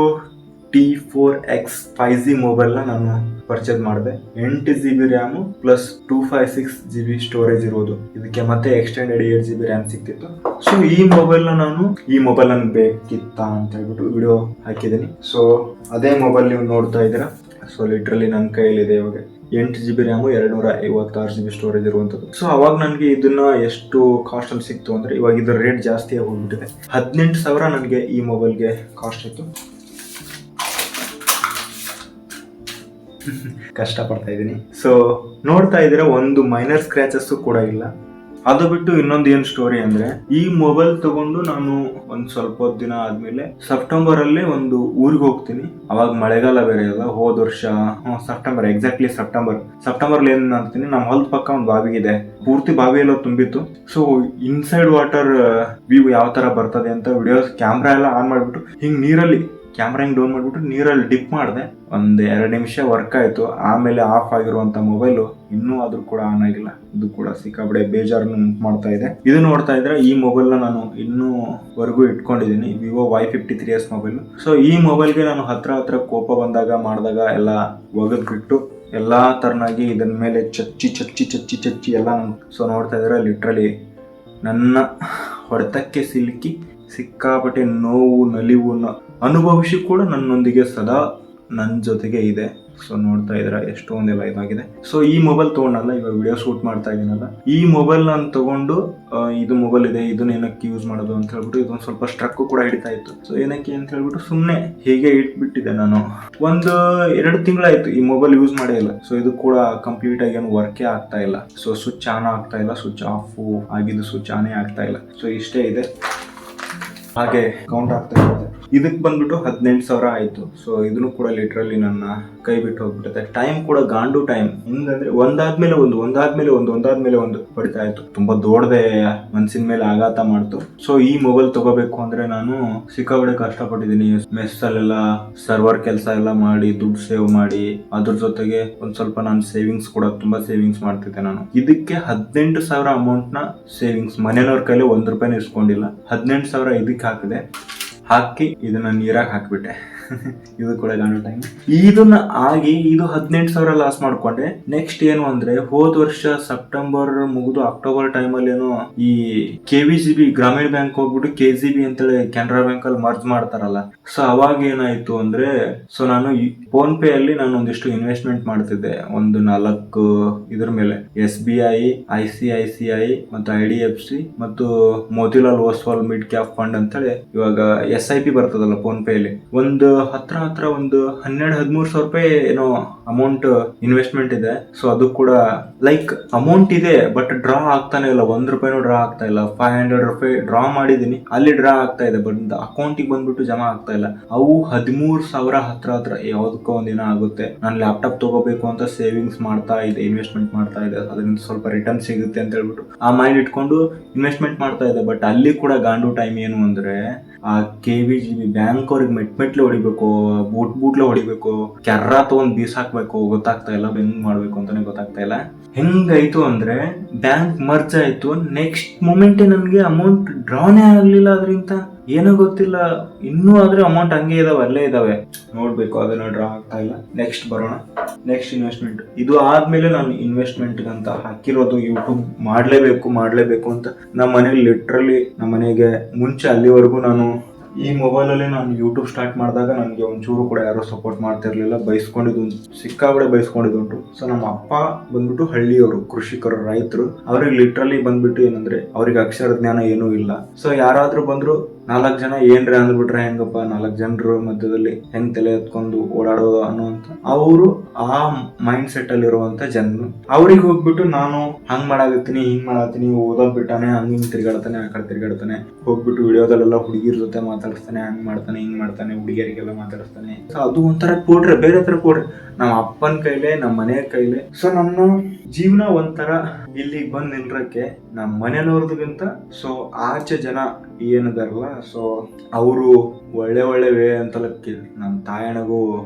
T4X 5G ಮೊಬೈಲ್ನ ನಾನು ಪರ್ಚೇಸ್ ಮಾಡಿದೆ. 8 GB RAM plus 256 GB storage ಇರೋದು. ಇದಕ್ಕೆ ಮತ್ತೆ ಎಕ್ಸ್ಟೆಂಡೆಡ್ 8 GB ರ್ಯಾಮ್ ಸಿಕ್ತಿತ್ತು. ಸೊ ಈ ಮೊಬೈಲ್ ನನಗೆ ಬೇಕಿತ್ತ ಅಂತ ಹೇಳ್ಬಿಟ್ಟು ವಿಡಿಯೋ ಹಾಕಿದ್ದೀನಿ. ಸೊ ಅದೇ ಮೊಬೈಲ್ ನೀವು ನೋಡ್ತಾ ಇದ್ದೀರಾ. ಸೊ ಲಿಟ್ರಲಿ ನನ್ನ ಕೈಯಲ್ಲಿದೆ ಇವಾಗ 8 GB ರ್ಯಾಮು 256 GB ಸ್ಟೋರೇಜ್ ಇರುವಂಥದ್ದು. ಸೊ ಅವಾಗ ನನಗೆ ಇದನ್ನ ಎಷ್ಟು ಕಾಸ್ಟ್ ಅಲ್ಲಿ ಸಿಕ್ತು ಅಂದ್ರೆ, ಇವಾಗ ಇದರ ರೇಟ್ ಜಾಸ್ತಿ ಹೋಗ್ಬಿಟ್ಟಿದೆ. 18,000 ನನಗೆ ಈ ಮೊಬೈಲ್ಗೆ ಕಾಸ್ಟ್ ಇತ್ತು. ಕಷ್ಟಪಡ್ತಾ ಇದ್ದೀನಿ. ಸೊ ನೋಡ್ತಾ ಇದ್ದೀರಾ ಒಂದು ಮೈನರ್ ಸ್ಕ್ರಾಚಸ್ ಕೂಡ ಇಲ್ಲ. ಅದು ಬಿಟ್ಟು ಇನ್ನೊಂದು ಏನ್ ಸ್ಟೋರಿ ಅಂದ್ರೆ, ಈ ಮೊಬೈಲ್ ತಗೊಂಡು ನಾನು ಒಂದ್ ಸ್ವಲ್ಪ ದಿನ ಆದ್ಮೇಲೆ ಸೆಪ್ಟೆಂಬರ್ ಅಲ್ಲಿ ಒಂದು ಊರಿಗೆ ಹೋಗ್ತೀನಿ. ಅವಾಗ ಮಳೆಗಾಲ ಬೇರೆ ಅಲ್ಲ. ಹೋದ ವರ್ಷ ಸೆಪ್ಟೆಂಬರ್, ಎಕ್ಸಾಕ್ಟ್ಲಿ ಸೆಪ್ಟೆಂಬರ್ ಏನ್ ಮಾಡ್ತೀನಿ, ನಮ್ಮ ಹೊಲದ ಪಕ್ಕ ಒಂದು ಬಾವಿ ಇದೆ, ಪೂರ್ತಿ ಬಾವಿ ಎಲ್ಲ ತುಂಬಿತ್ತು. ಸೊ ಇನ್ಸೈಡ್ ವಾಟರ್ ವ್ಯೂ ಯಾವ ತರ ಬರ್ತದೆ ಅಂತ ವಿಡಿಯೋಸ್ ಕ್ಯಾಮ್ರಾ ಎಲ್ಲ ಆನ್ ಮಾಡ್ಬಿಟ್ಟು ಹಿಂಗ್ ನೀರಲ್ಲಿ ಕ್ಯಾಮ್ರಾ ಹಿಂಗ್ ಡೌನ್ ಮಾಡ್ಬಿಟ್ಟು ನೀರಲ್ಲಿ ಡಿಪ್ ಮಾಡಿದೆ. 1-2 ನಿಮಿಷ ವರ್ಕ್ ಆಯ್ತು. ಆಮೇಲೆ ಆಫ್ ಆಗಿರುವಂತ ಮೊಬೈಲು ಇನ್ನೂ ಆದ್ರೂ ಕೂಡ ಆನ್ ಆಗಿಲ್ಲ. ಇದು ಕೂಡ ಸಿಕ್ಕಾಬಡೆ ಬೇಜಾರನ್ನು ಮಾಡ್ತಾ ಇದೆ. ಇದು ನೋಡ್ತಾ ಇದ್ರೆ ಈ ಮೊಬೈಲ್ ನಾನು ಇನ್ನೂವರೆಗೂ ಇಟ್ಕೊಂಡಿದ್ದೀನಿ, Vivo Y53s ಮೊಬೈಲ್. ಸೊ ಈ ಮೊಬೈಲ್ಗೆ ನಾನು ಹತ್ರ ಕೋಪ ಬಂದಾಗ ಮಾಡಿದಾಗ ಎಲ್ಲ ಒಗದ್ಬಿಟ್ಟು ಎಲ್ಲಾ ತರನಾಗಿ ಇದನ್ ಮೇಲೆ ಚಚ್ಚಿ ಎಲ್ಲ. ಸೊ ನೋಡ್ತಾ ಇದ್ರೆ ಲಿಟ್ರಲಿ ನನ್ನ ಹೊಡೆತಕ್ಕೆ ಸಿಕ್ಕಾಪಟ್ಟೆ ನೋವು ನಲಿವು ಅನುಭವಿಸಿ ಕೂಡ ನನ್ನೊಂದಿಗೆ ಸದಾ ನನ್ನ ಜೊತೆಗೆ ಇದೆ. ಸೊ ನೋಡ್ತಾ ಇದ್ರ ಎಷ್ಟೊಂದೆಲ್ಲ ಇದಾಗಿದೆ. ಸೊ ಈ ಮೊಬೈಲ್ ತಗೊಂಡಲ್ಲ, ಇವಾಗ ವಿಡಿಯೋ ಶೂಟ್ ಮಾಡ್ತಾ ಇದೀನಲ್ಲ, ಈ ಮೊಬೈಲ್ ನಾನು ತಗೊಂಡು ಇದು ಮೊಬೈಲ್ ಇದೆ, ಇದನ್ನ ಏನಕ್ಕೆ ಯೂಸ್ ಮಾಡೋದು ಅಂತ ಹೇಳ್ಬಿಟ್ಟು ಇದೊಂದು ಸ್ವಲ್ಪ ಸ್ಟ್ರಕ್ ಕೂಡ ಹಿಡಿತಾ ಇತ್ತು. ಸೊ ಏನಕ್ಕೆ ಅಂತ ಹೇಳ್ಬಿಟ್ಟು ಸುಮ್ಮನೆ ಹೀಗೆ ಇಟ್ಬಿಟ್ಟಿದೆ. ನಾನು 1-2 ತಿಂಗಳಾಯ್ತು ಈ ಮೊಬೈಲ್ ಯೂಸ್ ಮಾಡೇ ಇಲ್ಲ. ಸೊ ಇದು ಕೂಡ ಕಂಪ್ಲೀಟ್ ಆಗಿ ಏನು ವರ್ಕೇ ಆಗ್ತಾ ಇಲ್ಲ. ಸೊ ಸ್ವಿಚ್ ಆನ್ ಆಗ್ತಾ ಇಲ್ಲ, ಸ್ವಿಚ್ ಆಫ್ ಆಗಿದ್ದು ಸ್ವಿಚ್ ಆನೇ ಆಗ್ತಾ ಇಲ್ಲ. ಸೊ ಇಷ್ಟೇ ಇದೆ, ಹಾಗೆ ಕೌಂಟ್ ಆಗ್ತಾ ಇರುತ್ತೆ. ಇದಕ್ಕೆ ಬಂದ್ಬಿಟ್ಟು 18,000 ಆಯ್ತು. ಸೊ ಇದನ್ನು ಕೂಡ ಲಿಟ್ರಲಿ ನನ್ನ ಕೈ ಬಿಟ್ಟು ಹೋಗ್ಬಿಡುತ್ತೆ. ಟೈಮ್ ಕೂಡ ಗಾಂಡು ಟೈಮ್, ಹೆಂಗಂದ್ರೆ ಒಂದಾದ್ಮೇಲೆ ಒಂದು ಹೊಡಿತಾ ಇತ್ತು. ತುಂಬಾ ದೊಡ್ಡದೆ ಮನ್ಸಿನ ಮೇಲೆ ಆಘಾತ ಮಾಡ್ತು. ಸೊ ಈ ಮೊಬೈಲ್ ತಗೋಬೇಕು ಅಂದ್ರೆ ನಾನು ಸಿಕ್ಕಾಪಟ್ಟೆ ಕಷ್ಟಪಟ್ಟಿದ್ದೀನಿ. ಮೆಸ್ ಅಲ್ಲೆಲ್ಲ ಸರ್ವರ್ ಕೆಲಸ ಎಲ್ಲ ಮಾಡಿ ದುಡ್ಡು ಸೇವ್ ಮಾಡಿ, ಅದ್ರ ಜೊತೆಗೆ ಒಂದ್ ಸ್ವಲ್ಪ ನಾನು ಸೇವಿಂಗ್ಸ್ ಕೂಡ ತುಂಬಾ ಸೇವಿಂಗ್ಸ್ ಮಾಡ್ತಿದ್ದೆ. ನಾನು ಇದಕ್ಕೆ 18,000 ಅಮೌಂಟ್ ನ ಸೇವಿಂಗ್ಸ್, ಮನೆಯವ್ರ ಕೈಲಿ ₹1 ಇಸ್ಕೊಂಡಿಲ್ಲ. 18,000 ಇದಕ್ಕೆ ಹಾಕಿ ಇದನ್ನ ನೀರಾಗ ಹಾಕ್ಬಿಟ್ಟೆ. ಇದು ಕೂಡ ಗಾಂಡು ಟೈಮ್. ಇದನ್ನ ಆಗಿ ಇದು 18,000 ಲಾಸ್ ಮಾಡ್ಕೊಂಡೆ. ನೆಕ್ಸ್ಟ್ ಏನು ಅಂದ್ರೆ ಹೋದ ವರ್ಷ ಸೆಪ್ಟೆಂಬರ್ ಮುಗಿದು ಅಕ್ಟೋಬರ್ ಟೈಮಲ್ಲಿ ಏನೋ ಈ KVGB ಗ್ರಾಮೀಣ ಬ್ಯಾಂಕ್ ಹೋಗ್ಬಿಟ್ಟು KGB ಅಂತೇಳಿ ಕೆನರಾ ಬ್ಯಾಂಕ್ ಅಲ್ಲಿ ಮರ್ಜ್ ಮಾಡ್ತಾರಲ್ಲ. ಸೊ ಅವಾಗ ಏನಾಯ್ತು ಅಂದ್ರೆ, ಸೊ ನಾನು ಫೋನ್ ಪೇ ಅಲ್ಲಿ ನಾನು ಒಂದಿಷ್ಟು ಇನ್ವೆಸ್ಟ್ಮೆಂಟ್ ಮಾಡ್ತಿದ್ದೆ, ಒಂದು 4 ಇದ್ರ ಮೇಲೆ SBI, ICICI ಮತ್ತು IDFC ಮತ್ತು Motilal Oswal mid cap fund ಅಂತೇಳಿ ಇವಾಗ SIP ಬರ್ತದಲ್ಲ ಫೋನ್ ಪೇ ಅಲ್ಲಿ, ಒಂದು ಹತ್ರ ಒಂದು 12-13 ಸಾವಿರ ರೂಪಾಯಿ ಏನೋ ಅಮೌಂಟ್ ಇನ್ವೆಸ್ಟ್ಮೆಂಟ್ ಇದೆ. ಸೊ ಅದು ಕೂಡ ಲೈಕ್ ಅಮೌಂಟ್ ಇದೆ ಬಟ್ ಡ್ರಾ ಆಗ್ತಾನೆ ಇಲ್ಲ, ₹1 ಡ್ರಾ ಆಗ್ತಾ ಇಲ್ಲ. 500 ರೂಪಾಯಿ ಡ್ರಾ ಮಾಡಿದೀನಿ, ಅಲ್ಲಿ ಡ್ರಾ ಆಗ್ತಾ ಇದೆ ಬಟ್ ಅಕೌಂಟಿಗೆ ಬಂದ್ಬಿಟ್ಟು ಜಮಾ ಆಗ್ತಾ ಇಲ್ಲ. ಅವು 13,000 ಹತ್ರ ಯಾವ್ದಕ್ಕೋ ಒಂದಿನ ಆಗುತ್ತೆ. ನಾನು ಲ್ಯಾಪ್ಟಾಪ್ ತಗೋಬೇಕು ಅಂತ ಸೇವಿಂಗ್ಸ್ ಮಾಡ್ತಾ ಇದೆ, ಇನ್ವೆಸ್ಟ್ಮೆಂಟ್ ಮಾಡ್ತಾ ಇದೆ, ಅದರಿಂದ ಸ್ವಲ್ಪ ರಿಟರ್ನ್ ಸಿಗುತ್ತೆ ಅಂತ ಹೇಳ್ಬಿಟ್ಟು ಆ ಮೈಂಡ್ ಇಟ್ಕೊಂಡು ಇನ್ವೆಸ್ಟ್ಮೆಂಟ್ ಮಾಡ್ತಾ ಇದೆ. ಬಟ್ ಅಲ್ಲಿ ಕೂಡ ಗಾಂಡು ಟೈಮ್ ಏನು ಅಂದ್ರೆ, ಆ KVGB ಬ್ಯಾಂಕ್ ಅವ್ರಿಗೆ ಮೆಟ್ಲೆ ಹೊಡಿಬೇಕು, ಬೂಟ್ಲೆ ಹೊಡಿಬೇಕು, ಕೆರ್ರ ತಗೊಂಡ್ ಬೀಸಾಕ್ಬೇಕು, ಗೊತ್ತಾಗ್ತಾ ಇಲ್ಲ. ಹೆಂಗ್ ಮಾಡ್ಬೇಕು ಅಂತಾನೆ ಗೊತ್ತಾಗ್ತಾ ಇಲ್ಲ. ಹೆಂಗಾಯ್ತು ಅಂದ್ರೆ ಬ್ಯಾಂಕ್ ಮರ್ಜ್ ಆಯ್ತು, ನೆಕ್ಸ್ಟ್ ಮೂಮೆಂಟ್ ನನ್ಗೆ ಅಮೌಂಟ್ ಡ್ರಾನೇ ಆಗ್ಲಿಲ್ಲ. ಅದರಿಂದ ಏನೋ ಗೊತ್ತಿಲ್ಲ, ಇನ್ನೂ ಆದ್ರೆ ಅಮೌಂಟ್ ಹಂಗೆ ಇದಾವೆ, ಅಲ್ಲೇ ಇದಾವೆ, ನೋಡ್ಬೇಕು, ಅದನ್ನ ಡ್ರಾ ಆಗ್ತಾ ಇಲ್ಲ. ನೆಕ್ಸ್ಟ್ ಬರೋಣ, ನೆಕ್ಸ್ಟ್ ಇನ್ವೆಸ್ಟ್ಮೆಂಟ್. ಇದು ಆದ್ಮೇಲೆ ನಾನು ಇನ್ವೆಸ್ಟ್ಮೆಂಟ್ ಅಂತ ಹಾಕಿರೋದು ಯೂಟ್ಯೂಬ್ ಮಾಡ್ಲೇಬೇಕು ಅಂತ. ನಮ್ಮ ಮನೇಲಿ ಲಿಟ್ರಲಿ, ನಮ್ಮ ಮನೆಗೆ ಮುಂಚೆ ಅಲ್ಲಿವರೆಗೂ ನಾನು ಈ ಮೊಬೈಲಲ್ಲಿ ನಾನು ಯೂಟ್ಯೂಬ್ ಸ್ಟಾರ್ಟ್ ಮಾಡಿದಾಗ ನನಗೆ ಒಂಚೂರು ಕೂಡ ಯಾರು ಸಪೋರ್ಟ್ ಮಾಡ್ತಿರ್ಲಿಲ್ಲ. ಸಿಕ್ಕಾಬಡೆ ಬೈಸ್ಕೊಂಡಿದ್ದುಂಟು. ಸೊ ನಮ್ಮ ಅಪ್ಪ ಬಂದ್ಬಿಟ್ಟು ಹಳ್ಳಿಯವರು, ಕೃಷಿಕರು, ರೈತರು. ಅವ್ರಿಗೆ ಲಿಟ್ರಲಿ ಬಂದ್ಬಿಟ್ಟು ಏನಂದ್ರೆ ಅವ್ರಿಗೆ ಅಕ್ಷರ ಜ್ಞಾನ ಏನೂ ಇಲ್ಲ. ಸೊ ಯಾರಾದ್ರೂ ಬಂದ್ರು 4 ಜನ ಏನ್ರಿ ಅಂದ್ಬಿಟ್ರೆ ಹೆಂಗಪ್ಪ, 4 ಜನರು ಮಧ್ಯದಲ್ಲಿ ಹೆಂಗ್ ತಲೆ ಎತ್ಕೊಂಡು ಓಡಾಡೋದು ಅನ್ನೋಂತ ಅವರು ಆ ಮೈಂಡ್ ಸೆಟ್ ಅಲ್ಲಿ ಇರುವಂತ ಜನರು. ಅವ್ರಿಗೆ ಹೋಗ್ಬಿಟ್ಟು ನಾನು ಹಂಗ್ ಮಾಡಾಕತ್ತೀನಿ, ಹಿಂಗ್ ಮಾಡತ್ತೀನಿ, ಓದೋದ್ ಬಿಟ್ಟಾನೆ, ಹಿಂಗ್ ತಿರ್ಗಾಡ್ತಾನೆ, ಆ ಕಡೆ ತಿರ್ಗಾಡ್ತಾನೆ, ಹೋಗ್ಬಿಟ್ಟು ವಿಡಿಯೋದಲ್ಲೆಲ್ಲ ಹುಡುಗಿರ್ ಜೊತೆ ಮಾತಾಡಿಸ್ತಾನೆ, ಹಂಗ್ ಮಾಡ್ತಾನೆ, ಹಿಂಗ್ ಮಾಡ್ತಾನೆ, ಹುಡುಗಿಯರಿಗೆಲ್ಲ ಮಾತಾಡಿಸ್ತಾನೆ. ಸೊ ಅದು ಒಂಥರ ಕೊಡ್ರೆ, ಬೇರೆ ತರ ಕೊಡ್ರಿ, ನಮ್ಮ ಅಪ್ಪನ ಕೈಲೇ, ನಮ್ಮ ಮನೆಯ ಕೈಲೇ. ಸೊ ನನ್ನ ಜೀವನ ಒಂಥರ ಇಲ್ಲಿಗೆ ಬಂದ್ ನಿಲ್ರಕ್ಕೆ ನಮ್ಮ ಮನೆಯವ್ರದಕ್ಕಿಂತ ಸೊ ಆಚೆ ಜನ ಏನಿದಾರಲ್ಲ, ಸೊ ಅವರು ಒಳ್ಳೆ ವೇ ಅಂತಲ್ಲ. ನಮ್ಮ ತಾಯಣಗೂ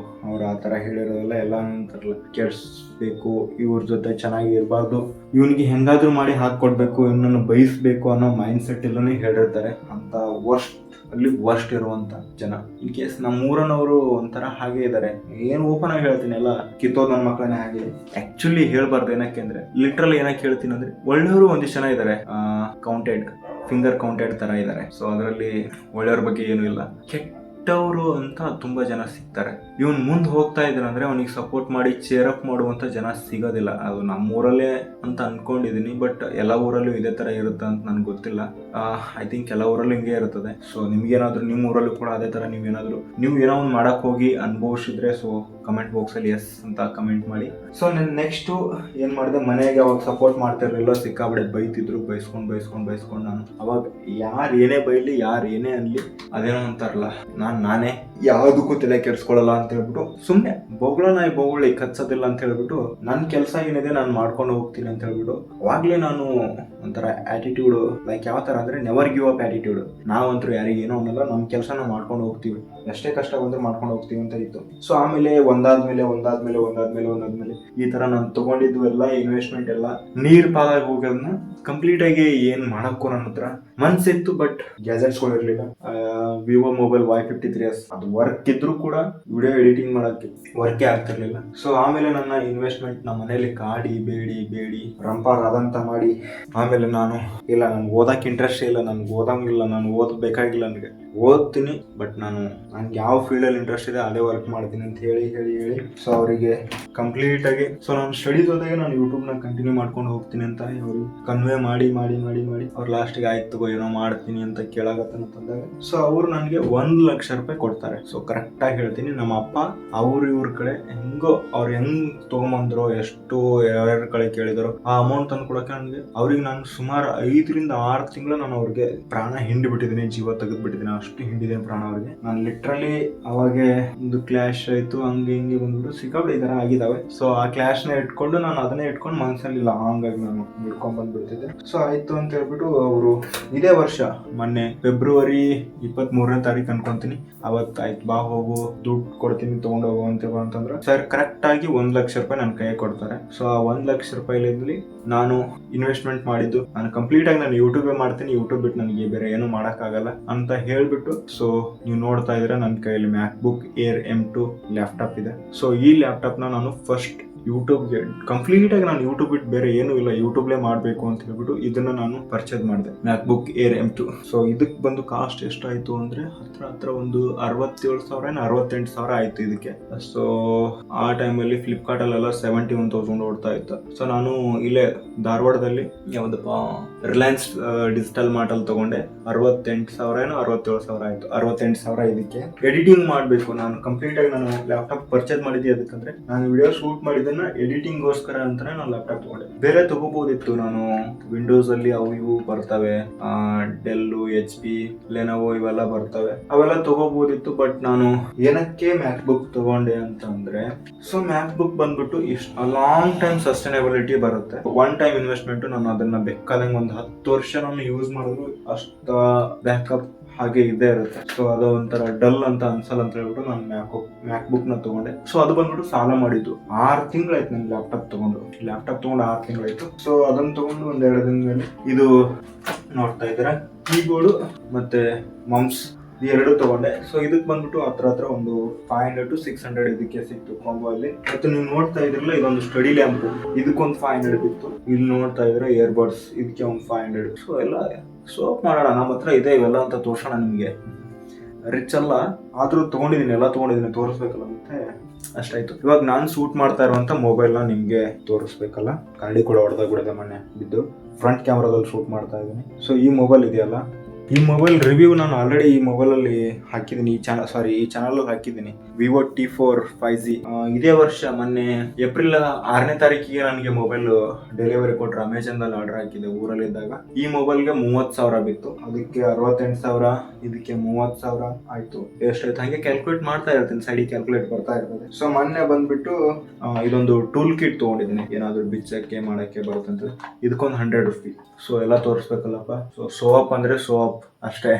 ಅವ್ರು ಆ ಥರ ಹೇಳಿರೋದಲ್ಲ ಎಲ್ಲ ಅಂತಾರಲ್ಲ, ಕೆಡ್ಸ್ಬೇಕು, ಇವ್ರ ಜೊತೆ ಚೆನ್ನಾಗಿ ಇರಬಾರ್ದು, ಇವನಿಗೆ ಹೆಂಗಾದ್ರೂ ಮಾಡಿ ಹಾಕೊಡ್ಬೇಕು, ಇವನನ್ನು ಬಯಸ್ಬೇಕು ಅನ್ನೋ ಮೈಂಡ್ ಸೆಟ್ ಎಲ್ಲಾನು ಹೇಳಿರ್ತಾರೆ. ಅಂತ ವರ್ಸ್ಟ್ ಇರುವಂತ ಜನ. ಇನ್ ಕೇಸ್ ನಮ್ಮ ಊರನವರು ಒಂಥರ ಹಾಗೆ ಇದಾರೆ. ಏನ್ ಓಪನ್ ಆಗಿ ಹೇಳ್ತೀನಿ, ಎಲ್ಲ ಕಿತ್ತೋದ್ ನನ್ನ ಮಕ್ಕಳನ್ನೇ ಹಾಗೆ. ಆಕ್ಚುಲಿ ಹೇಳ್ಬಾರ್ದು, ಏನಕ್ಕೆ ಅಂದ್ರೆ ಲಿಟ್ರಲಿ ಏನಕ್ಕೆ ಹೇಳ್ತೀನಿ ಅಂದ್ರೆ, ಒಳ್ಳೆಯವರು ಒಂದಿಷ್ಟು ಜನ ಇದಾರೆ, ಫಿಂಗರ್ ಕೌಂಟೆಡ್ ತರ ಇದಾರೆ. ಸೊ ಅದರಲ್ಲಿ ಒಳ್ಳೆಯವ್ರ ಬಗ್ಗೆ ಏನು ಇಲ್ಲ, ಕೆಟ್ಟವರು ಅಂತ ತುಂಬಾ ಜನ ಸಿಗ್ತಾರೆ. ಇವನ್ ಮುಂದೆ ಹೋಗ್ತಾ ಇದ್ದಾನಂದ್ರೆ ಅವನಿಗೆ ಸಪೋರ್ಟ್ ಮಾಡಿ ಚೇರಪ್ ಮಾಡುವಂತ ಜನ ಸಿಗೋದಿಲ್ಲ. ಅದು ನಮ್ಮೂರಲ್ಲೇ ಅಂತ ಅನ್ಕೊಂಡಿದೀನಿ, ಬಟ್ ಎಲ್ಲ ಊರಲ್ಲೂ ಇದೇ ತರ ಇರುತ್ತೆ ಅಂತ ನನ್ಗೆ ಗೊತ್ತಿಲ್ಲ. ಐ ಥಿಂಕ್ ಎಲ್ಲ ಊರಲ್ಲೂ ಹಿಂಗೆ ಇರುತ್ತದೆ. ಸೊ ನಿಮ್ಗೇನಾದ್ರು ನಿಮ್ಮ ಊರಲ್ಲೂ ಕೂಡ ಅದೇ ತರ ನೀವು ಏನೋ ಒಂದು ಮಾಡಕ್ ಹೋಗಿ ಅನುಭವಿಸಿದ್ರೆ, ಸೊ ಕಮೆಂಟ್ ಬಾಕ್ಸ್ ಅಲ್ಲಿ ಎಸ್ ಅಂತ ಕಮೆಂಟ್ ಮಾಡಿ. ಸೊ ನಾನು ನೆಕ್ಸ್ಟ್ ಏನ್ ಮಾಡಿದೆ, ಮನೆಗೆ ಅವಾಗ ಸಪೋರ್ಟ್ ಮಾಡ್ತಿರ್ಲಿಲ್ಲ, ಸಿಕ್ಕಾಬಡೆ ಬೈತಿದ್ರು, ಬೈಸ್ಕೊಂಡು ನಾನು ಅವಾಗ ಯಾರು ಏನೇ ಬೈಲಿ, ಯಾರು ಏನೇ ಅನ್ಲಿ, ಅದೇನೋ ಅಂತಾರಲ್ಲ, ನಾನೇ ಯಾವುದಕ್ಕೂ ತಲೆ ಕೆಡ್ಸ್ಕೊಳ್ಳಲ್ಲ ಅಂತ ಹೇಳ್ಬಿಟ್ಟು ಸುಮ್ನೆ ಬೊಗಳಿ ಕಚ್ಚೋದಿಲ್ಲ ಅಂತ ಹೇಳ್ಬಿಟ್ಟು ನನ್ನ ಕೆಲಸ ಏನಿದೆ ನಾನು ಮಾಡ್ಕೊಂಡು ಹೋಗ್ತೀನಿ ಅಂತ ಹೇಳ್ಬಿಟ್ಟು ಅವಾಗ್ಲೇ ನಾನು ಒಂಥರ ಆಟಿಟ್ಯೂಡ್, ಲೈಕ್ ಯಾವ ತರ ಅಂದ್ರೆ ನೆವರ್ ಗಿವ್ ಅಪ್ ಆಟಿಟ್ಯೂಡ್. ನಾವಂತೂ ಯಾರಿಗೆ ಏನೋ ಅನ್ನಲ್ಲ, ನಮ್ಮ ಕೆಲಸ ನಾವು ಮಾಡ್ಕೊಂಡು ಹೋಗ್ತೀವಿ, ಎಷ್ಟೇ ಕಷ್ಟ ಬಂದ್ರೆ ಮಾಡ್ಕೊಂಡು ಹೋಗ್ತೀವಿ ಅಂತ ಇತ್ತು. ಸೊ ಆಮೇಲೆ ಒಂದಾದ್ಮೇಲೆ ಈ ತರ ನಾನು ತಗೊಂಡಿದ್ದು ಎಲ್ಲ ಇನ್ವೆಸ್ಟ್ಮೆಂಟ್ ಎಲ್ಲ ನೀರ್ ಪಾಲಾಗಿ ಹೋಗೋದನ್ನ ಕಂಪ್ಲೀಟ್ ಆಗಿ ಏನ್ ಮಾಡಕ್ಕೂ ನನ್ನ ಹತ್ರ ಮನ್ಸಿತ್ತು, ಬಟ್ ಗ್ಯಾಜೆಟ್ಸ್ ಗಳು ಇರ್ಲಿಲ್ಲ. ವಿವೋ ಮೊಬೈಲ್ Y53s ಅದು ವರ್ಕ್ ಇದ್ರು ಕೂಡ ವಿಡಿಯೋ ಎಡಿಟಿಂಗ್ ಮಾಡಕ್ಕೆ ವರ್ಕೇ ಆಗ್ತಿರ್ಲಿಲ್ಲ. ಸೊ ಆಮೇಲೆ ನನ್ನ ಇನ್ವೆಸ್ಟ್ಮೆಂಟ್ ನಮ್ಮ ಮನೇಲಿ ಕಾಡಿ ಬೇಡಿ ರಂಪಾರಾದಂತ ಮಾಡಿ, ಆಮೇಲೆ ನಾನು ಇಲ್ಲ, ನನ್ಗೆ ಓದಕ್ಕೆ ಇಂಟ್ರೆಸ್ಟ್ ಇಲ್ಲ, ನನ್ಗೆ ಓದಂಗಿಲ್ಲ, ನಾನು ಓದಬೇಕಾಗಿಲ್ಲ, ನನಗೆ ಓದ್ತೀನಿ ಬಟ್ ನನ್ಗೆ ಯಾವ ಫೀಲ್ಡ್ ಅಲ್ಲಿ ಇಂಟ್ರೆಸ್ಟ್ ಇದೆ ಅದೇ ವರ್ಕ್ ಮಾಡ್ತೀನಿ ಅಂತ ಹೇಳಿ ಸೊ ಅವರಿಗೆ ಕಂಪ್ಲೀಟ್ ಆಗಿ, ಸೊ ನಾನು ಸ್ಟಡೀಸ್ ಹೋದಾಗ ನಾನು ಯೂಟ್ಯೂಬ್ ನ ಕಂಟಿನ್ಯೂ ಮಾಡ್ಕೊಂಡು ಹೋಗ್ತೀನಿ ಅಂತ ಅವ್ರಿಗೆ ಕನ್ವೆ ಮಾಡಿ ಅವ್ರು ಲಾಸ್ಟ್ಗೆ ಆಯ್ತು ಏನೋ ಮಾಡ್ತೀನಿ ಅಂತ ಕೇಳಾಗತ್ತಂದಾಗ, ಸೊ ಅವ್ರು ನನಗೆ 1 ಲಕ್ಷ ರೂಪಾಯಿ ಕೊಡ್ತಾರೆ. ಸೊ ಕರೆಕ್ಟ್ ಆಗಿ ಹೇಳ್ತೀನಿ, ನಮ್ಮ ಅಪ್ಪ ಇವ್ರ ಕಡೆ ಅವ್ರು ಹೆಂಗ್ ತಗೊಂಬಂದ್ರು, ಎಷ್ಟು ಯಾರ್ಯಾರ ಕಡೆ ಕೇಳಿದ್ರು ಆ ಅಮೌಂಟ್ ತಂದು ಕೊಡಕ್ಕೆ ಅವ್ರಿಗೆ ನಾನು ಸುಮಾರು 5 ರಿಂದ 6 ತಿಂಗಳು ನಾನು ಅವ್ರಿಗೆ ಪ್ರಾಣ ಹಿಂಡಿ ಬಿಟ್ಟಿದ್ದೀನಿ, ಜೀವ ತೆಗೆದ್ಬಿಟ್ಟಿದ್ದೀನಿ ಅಷ್ಟು ಹಿಂಡಿದೆ ಪ್ರಾಣ ಅವ್ರಿಗೆ. ನಾನು ಲಿಟ್ರಲಿ ಅವಾಗೆ ಒಂದು ಕ್ಲಾಶ್ ಆಯ್ತು, ಹಂಗೆ ಹಿಂಗೆ ಬಂದ್ಬಿಟ್ಟು ಸಿಕ್ಕಾಪಟ್ಟೆ ಈ ತರ ಆಗಿದಾವೆ. ಸೊ ಆ ಕ್ಲಾಶ್ ನ ಇಟ್ಕೊಂಡು ನಾನು ಅದನ್ನೇ ಇಟ್ಕೊಂಡು ಮನಸ್ಸಲ್ಲಿ ಲಾಂಗ್ ಆಗಿ ನಾನು ಹಿಡ್ಕೊಂಡ್ ಬಂದ್ಬಿಡ್ತಿದ್ದೆ. ಸೊ ಆಯ್ತು ಅಂತ ಹೇಳ್ಬಿಟ್ಟು ಅವರು ಇದೇ ವರ್ಷ ಮೊನ್ನೆ ಫೆಬ್ರವರಿ 23ನೇ ತಾರೀಕು ಅನ್ಕೊಂತೀನಿ, ಅವತ್ತು ಆಯ್ತು ಬಾ ಹೋಗು ದುಡ್ಡು ಕೊಡ್ತೀನಿ ತಗೊಂಡೋಗು ಅಂತಂದ್ರೆ ಸರ್ ಕರೆಕ್ಟ್ ಆಗಿ 1 ಲಕ್ಷ ರೂಪಾಯಿ ನನ್ನ ಕೈ ಕೊಡ್ತಾರೆ. ಸೊ ಆ 1 ಲಕ್ಷ ರೂಪಾಯಿಲಿ ನಾನು ಇನ್ವೆಸ್ಟ್ಮೆಂಟ್ ಮಾಡಿದ್ದು ನಾನು ಕಂಪ್ಲೀಟ್ ಆಗಿ ನಾನು ಯೂಟ್ಯೂಬ್ ಮಾಡ್ತೀನಿ, ಯೂಟ್ಯೂಬ್ ಬಿಟ್ಟು ನನಗೆ ಬೇರೆ ಏನು ಆಗಲ್ಲ ಅಂತ ಹೇಳ್ಬಿಟ್ಟು. ಸೊ ನೀವು ನೋಡ್ತಾ ಇದ್ರೆ ನನ್ನ ಕೈಯಲ್ಲಿ ಮ್ಯಾಕ್ಬುಕ್ ಏರ್ M2 ಲ್ಯಾಪ್ಟಾಪ್ ಇದೆ. ಸೊ ಈ ಲ್ಯಾಪ್ಟಾಪ್ ನಾನು ಫಸ್ಟ್ ಯೂಟ್ಯೂಬ್ಗೆ ಕಂಪ್ಲೀಟ್ ಆಗಿ ನಾನು ಯೂಟ್ಯೂಬ್ ಬಿಟ್ಟು ಬೇರೆ ಏನೂ ಇಲ್ಲ, ಯೂಟ್ಯೂಬ್ಲೇ ಮಾಡಬೇಕು ಅಂತ ಹೇಳ್ಬಿಟ್ಟು ಇದನ್ನ ನಾನು ಪರ್ಚೇಸ್ ಮಾಡಿದೆ, ಮ್ಯಾಕ್ಬುಕ್ ಏರ್ M2. ಸೊ ಇದಕ್ಕೆ ಬಂದು ಕಾಸ್ಟ್ ಎಷ್ಟಾಯ್ತು ಅಂದ್ರೆ ಹತ್ರ ಒಂದು 67,000 68,000 ಆಯ್ತು ಇದಕ್ಕೆ. ಸೊ ಆ ಟೈಮಲ್ಲಿ ಫ್ಲಿಪ್ಕಾರ್ಟ್ ಅಲ್ಲೆಲ್ಲ 71,000 ಓಡ್ತಾ ಇತ್ತು. ಸೊ ನಾನು ಇಲ್ಲೇ ಧಾರವಾಡದಲ್ಲಿ ಯಾವ್ದಪ್ಪ ರಿಲಯನ್ಸ್ ಡಿಜಿಟಲ್ ಮಾರ್ಟ್ ಅಲ್ಲಿ ತಗೊಂಡೆ. 68,000 67,000 ಆಯ್ತು. 68,000 ಇದಕ್ಕೆ ಎಡಿಟಿಂಗ್ ಮಾಡಬೇಕು. ನಾನು ಕಂಪ್ಲೀಟ್ ಆಗಿ ನಾನು ಲ್ಯಾಪ್ಟಾಪ್ ಪರ್ಚೇಸ್ ಮಾಡಿದ್ದೆ ಅದಕ್ಕಂದ್ರೆ ನಾನು ವಿಡಿಯೋ ಶೂಟ್ ಮಾಡಿದ್ದನ್ನ ಎಡಿಟಿಂಗ್ ಗೋಸ್ಕರ ಅಂತಾನೆ ನಾನು ಲ್ಯಾಪ್ಟಾಪ್ ತಗೊಂಡೆ. ಬೇರೆ ತಗೋಬಹುದಿತ್ತು, ನಾನು ವಿಂಡೋಸ್ ಅಲ್ಲಿ ಅವು ಇವು ಬರ್ತವೆ, ಡೆಲ್ HP ಲೆನೋವೋ ಇವೆಲ್ಲ ಬರ್ತವೆ, ಅವೆಲ್ಲ ತಗೋಬಹುದಿತ್ತು. ಬಟ್ ನಾನು ಏನಕ್ಕೆ ಮ್ಯಾಕ್ಬುಕ್ ತಗೊಂಡೆ ಅಂತಂದ್ರೆ, ಸೊ ಮ್ಯಾಕ್ಬುಕ್ ಬಂದ್ಬಿಟ್ಟು ಇಷ್ಟು ಲಾಂಗ್ ಟೈಮ್ ಸಸ್ಟೈನಬಿಲಿಟಿ ಬರುತ್ತೆ. ಒನ್ ಟೈಮ್ ಇನ್ವೆಸ್ಟ್ಮೆಂಟ್, ನಾನು ಅದನ್ನ ಬೇಕಾದಂಗೆ ಒಂದು 10 ವರ್ಷ ನಾನು ಯೂಸ್ ಮಾಡಿದ್ರು ಅಷ್ಟ ಬ್ಯಾಕಪ್ ಹಾಗೆ ಇದ್ದೇ ಇರುತ್ತೆ. ಸೊ ಅದು ಒಂಥರ ಡಲ್ ಅಂತ ಅನ್ಸಲ್ಲ ಅಂತ ಹೇಳ್ಬಿಟ್ಟು ನಾನು ಮ್ಯಾಕ್ಬುಕ್ ನ ತಗೊಂಡೆ. ಸೊ ಅದು ಬಂದ್ಬಿಟ್ಟು ಸಾಲ ಮಾಡಿದ್ದು 6 ತಿಂಗಳಾಯ್ತು ನನ್ ಲ್ಯಾಪ್ಟಾಪ್ ತಗೊಂಡು 6 ತಿಂಗಳಾಯ್ತು. ಸೊ ಅದನ್ನ ತಗೊಂಡು 1-2 ದಿನದಲ್ಲಿ ಇದು ನೋಡ್ತಾ ಇದ್ದಾರೆ ಕೀಬೋರ್ಡ್ ಮತ್ತೆ ಮೌಸ್ ಎರಡು ತಗೊಂಡೆ. ಸೊ ಇದಕ್ಕೆ ಬಂದ್ಬಿಟ್ಟು ಹತ್ರ ಒಂದು 500 to 600 ಇದಕ್ಕೆ ಸಿಕ್ತು ಕಾಂಬೋ ಅಲ್ಲಿ. ಮತ್ತೆ ನೀವು ನೋಡ್ತಾ ಇದ್ರಲ್ಲ ಇದೊಂದು ಸ್ಟಡಿ ಲ್ಯಾಂಪ್, ಇದಕ್ಕೊಂದು 500 ಬಿತ್ತು. ಇಲ್ಲಿ ನೋಡ್ತಾ ಇದ್ರೆ ಇಯರ್ಬಡ್ಸ್, ಇದಕ್ಕೆ ಒಂದು 500. ಸೊ ಎಲ್ಲ ಸೋಪ್ ಮಾಡೋಣ, ನಮ್ಮ ಹತ್ರ ಇದೆ ಇವೆಲ್ಲ ಅಂತ ತೋರ್ಸೋಣ. ನಿಮ್ಗೆ ರಿಚ್ ಅಲ್ಲ ಆದ್ರೂ ತಗೊಂಡಿದ್ದೀನಿ, ಎಲ್ಲ ತಗೊಂಡಿದ್ದೀನಿ, ತೋರಿಸ್ಬೇಕಲ್ಲ ಮತ್ತೆ ಅಷ್ಟಾಯ್ತು. ಇವಾಗ ನಾನು ಶೂಟ್ ಮಾಡ್ತಾ ಇರುವಂತ ಮೊಬೈಲ್ ನ ನಿಮ್ಗೆ ತೋರಿಸ್ಬೇಕಲ್ಲ. ಕನ್ನಡಿ ಕೂಡ ಹೊಡೆದಾಗ್ಬಿಡದೆ ಮೊನ್ನೆ ಬಿದ್ದು. ಫ್ರಂಟ್ ಕ್ಯಾಮ್ರಾದಲ್ಲಿ ಶೂಟ್ ಮಾಡ್ತಾ ಇದ್ದೀನಿ. ಸೊ ಈ ಮೊಬೈಲ್ ಇದೆಯಲ್ಲ, ಈ ಮೊಬೈಲ್ ರಿವ್ಯೂ ನಾನು ಆಲ್ರೆಡಿ ಈ ಮೊಬೈಲ್ ಅಲ್ಲಿ ಹಾಕಿದ್ದೀನಿ, ಈ ಚಾನಲ್ ಹಾಕಿದ್ದೀನಿ. Vivo T4 5G. ಇದೇ ವರ್ಷ ಮೊನ್ನೆ ಏಪ್ರಿಲ್ 6ನೇ ತಾರೀಕಿಗೆ ನನಗೆ ಮೊಬೈಲ್ ಡೆಲಿವರಿ ಕೊಟ್ಟರು. ಅಮೆಜಾನ್ ದಲ್ಲಿ ಆರ್ಡರ್ ಹಾಕಿದೆ ಊರಲ್ಲಿದ್ದಾಗ. ಈ ಮೊಬೈಲ್ಗೆ 30,000 ಬಿತ್ತು, ಅದಕ್ಕೆ 68,000, ಇದಕ್ಕೆ 30,000 ಆಯ್ತು. ಎಷ್ಟಾಯ್ತು ಹಂಗೆ ಕ್ಯಾಲ್ಕುಲೇಟ್ ಮಾಡ್ತಾ ಇರ್ತೀನಿ, ಸೈಡಿಗೆ ಕ್ಯಾಲ್ಕುಲೇಟ್ ಬರ್ತಾ ಇರ್ತದೆ. ಸೊ ಮೊನ್ನೆ ಬಂದ್ಬಿಟ್ಟು ಇದೊಂದು ಟೂಲ್ ಕಿಟ್ ತಗೊಂಡಿದ್ದೀನಿ, ಏನಾದ್ರು ಬಿಚ್ಚಕ್ಕೆ ಮಾಡಕ್ಕೆ ಬರುತ್ತಂತ. ಇದಕ್ಕೊಂದು 100 ರೂಪಾಯಿ. ಸೊ ಎಲ್ಲ ತೋರಿಸ್ಬೇಕಲ್ಲಪ್ಪ. ಸೊ ಸೋಅಪ್ ಅಂದ್ರೆ ಸೋಅಪ್ ಅಷ್ಟೇ.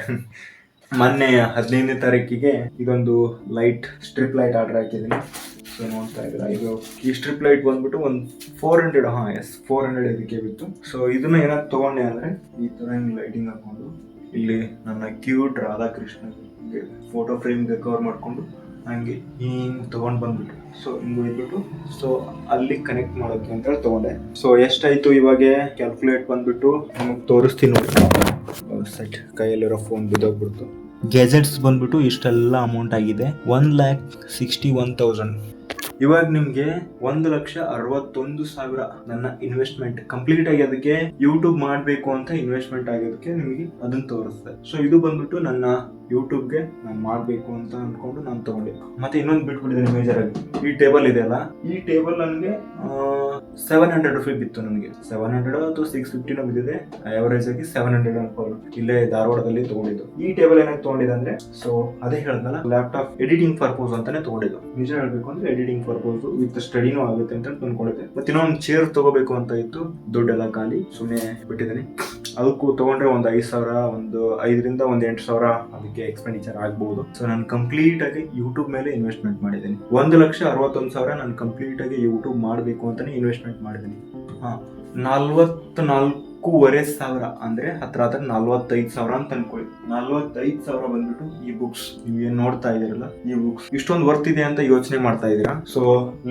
ಮೊನ್ನೆ 15ನೇ ತಾರೀಕಿಗೆ ಇದೊಂದು ಲೈಟ್, ಸ್ಟ್ರಿಪ್ ಲೈಟ್ ಆರ್ಡರ್ ಹಾಕಿದ್ದೀನಿ. ಸೊ ನೋಡ್ತಾ ಇದ್ರೆ ಇದು ಈ ಸ್ಟ್ರಿಪ್ ಲೈಟ್ ಬಂದ್ಬಿಟ್ಟು ಒಂದು 400 ಇದಕ್ಕೆ ಬಿತ್ತು. ಸೊ ಇದನ್ನ ಏನಾದ್ರು ತಗೊಂಡೆ ಅಂದ್ರೆ ಈ ತರ ಹಿಂಗ್ ಲೈಟಿಂಗ್ ಹಾಕೊಂಡು ಇಲ್ಲಿ ನನ್ನ ಕ್ಯೂಟ್ ರಾಧಾಕೃಷ್ಣ ಫೋಟೋ ಫ್ರೇಮ್ಗೆ ಕವರ್ ಮಾಡ್ಕೊಂಡು ಹಂಗೆ ಹಿಂಗ್ ತಗೊಂಡ್ ಬಂದ್ಬಿಟ್ಟು, ಸೊ ಹಿಂಗ್ ಹೋಗ್ಬಿಟ್ಟು ಸೊ ಅಲ್ಲಿ ಕನೆಕ್ಟ್ ಮಾಡೋಕೆ ಅಂತ ಹೇಳಿ ತಗೊಂಡೆ. ಸೊ ಎಷ್ಟಾಯ್ತು ಇವಾಗ ಕ್ಯಾಲ್ಕುಲೇಟ್ ಬಂದ್ಬಿಟ್ಟು ನಿಮಗೆ ತೋರಿಸ್ತೀನಿ ನೋಡಿ. ಸೆಟ್ ಕೈಯಲ್ಲಿರೋ ಫೋನ್ ಬಿದ್ದೋಗ್ಬಿಡ್ತು. ಗ್ಯಾಜೆಟ್ಸ್ ಬಂದ್ಬಿಟ್ಟು ಇಷ್ಟೆಲ್ಲ ಅಮೌಂಟ್ ಆಗಿದೆ, 1,61,000. ಇವಾಗ ನಿಮ್ಗೆ 1,61,000 ನನ್ನ ಇನ್ವೆಸ್ಟ್ಮೆಂಟ್ ಕಂಪ್ಲೀಟ್ ಆಗಿ ಅದಕ್ಕೆ ಯೂಟ್ಯೂಬ್ ಮಾಡ್ಬೇಕು ಅಂತ ಇನ್ವೆಸ್ಟ್ಮೆಂಟ್ ಆಗೋದಕ್ಕೆ ನಿಮಗೆ ಅದನ್ನ ತೋರಿಸ್ತೆ. ಸೊ ಇದು ಬಂದ್ಬಿಟ್ಟು ನನ್ನ ಯೂಟ್ಯೂಬ್ಗೆ ನಾನು ಮಾಡ್ಬೇಕು ಅಂತ ಅನ್ಕೊಂಡು ನಾನು ತಗೊಂಡೆ. ಮತ್ತೆ ಇನ್ನೊಂದು ಬಿಟ್ಬಿಟ್ಟಿದ್ದೀನಿ ಮೇಜರ್ ಆಗಿ, ಈ ಟೇಬಲ್ ಇದೆಯಲ್ಲ, ಈ ಟೇಬಲ್ ನನಗೆ 700 ರೂಪಾಯಿ ಬಿತ್ತು. ನನಗೆ 700 ಅಥವಾ 650 ಬಿದ್ದಿದೆ. ಅವರೇಜ್ ಆಗಿ 700 ಅನ್ಕೊಳ್ಳಿ. ಇಲ್ಲೇ ಧಾರವಾಡದಲ್ಲಿ ತಗೊಂಡಿದ್ದು. ಈ ಟೇಬಲ್ ಏನಾಗಿ ತಗೊಂಡಿದೆ ಅಂದ್ರೆ, ಸೊ ಅದೇ ಹೇಳ್ದಲ್ಲ, ಲ್ಯಾಪ್ಟಾಪ್ ಎಡಿಟಿಂಗ್ ಪರ್ಪೋಸ್ ಅಂತಾನೆ ತಗೊಂಡಿದ್ದು. ನಿಜ ಹೇಳ್ಬೇಕು ಅಂದ್ರೆ ಎಡಿಟಿಂಗ್ ಪರ್ಪೋಸ್ ವಿತ್ ಸ್ಟಡಿನೂ ಆಗುತ್ತೆ ಅಂತ ಅನ್ಕೊಂಡಿದ್ದೆ. ಮತ್ತೆ ಇನ್ನೊಂದು ಚೇರ್ ತಗೋಬೇಕು ಅಂತ ಇತ್ತು, ದುಡ್ಡೆಲ್ಲ ಖಾಲಿ, ಸುಮ್ಮನೆ ಬಿಟ್ಟಿದ್ದೀನಿ. ಅದಕ್ಕೂ ತಗೊಂಡ್ರೆ ಒಂದು 5,000, ಒಂದು 5ರಿಂದ 8,000 ಅದಕ್ಕೆ ಎಕ್ಸ್ಪೆಂಡಿಚರ್ ಆಗ್ಬಹುದು. ಸೊ ನಾನು ಕಂಪ್ಲೀಟ್ ಆಗಿ ಯೂಟ್ಯೂಬ್ ಮೇಲೆ ಇನ್ವೆಸ್ಟ್ಮೆಂಟ್ ಮಾಡಿದ್ದೀನಿ. 1,61,000 ನಾನು ಕಂಪ್ಲೀಟ್ ಆಗಿ ಯೂಟ್ಯೂಬ್ ಮಾಡಬೇಕು ಅಂತಾನೆ ಇನ್ವೆಸ್ಟ್ಮೆಂಟ್ ಮಾಡಿದ್ದೀನಿ. 44,500 ಅಂದ್ರೆ ಹತ್ರ 45,000 ಅಂತ ಅನ್ಕೊಳ್ಳಿ. 45,000 ಬಂದ್ಬಿಟ್ಟು ಈ ಬುಕ್ಸ್, ನೀವು ಏನ್ ನೋಡ್ತಾ ಇದೀರಲ್ಲ, ಈ ಬುಕ್ಸ್ ಇಷ್ಟೊಂದು ವರ್ತ್ ಇದೆ ಅಂತ ಯೋಚನೆ ಮಾಡ್ತಾ ಇದೀರಾ. ಸೊ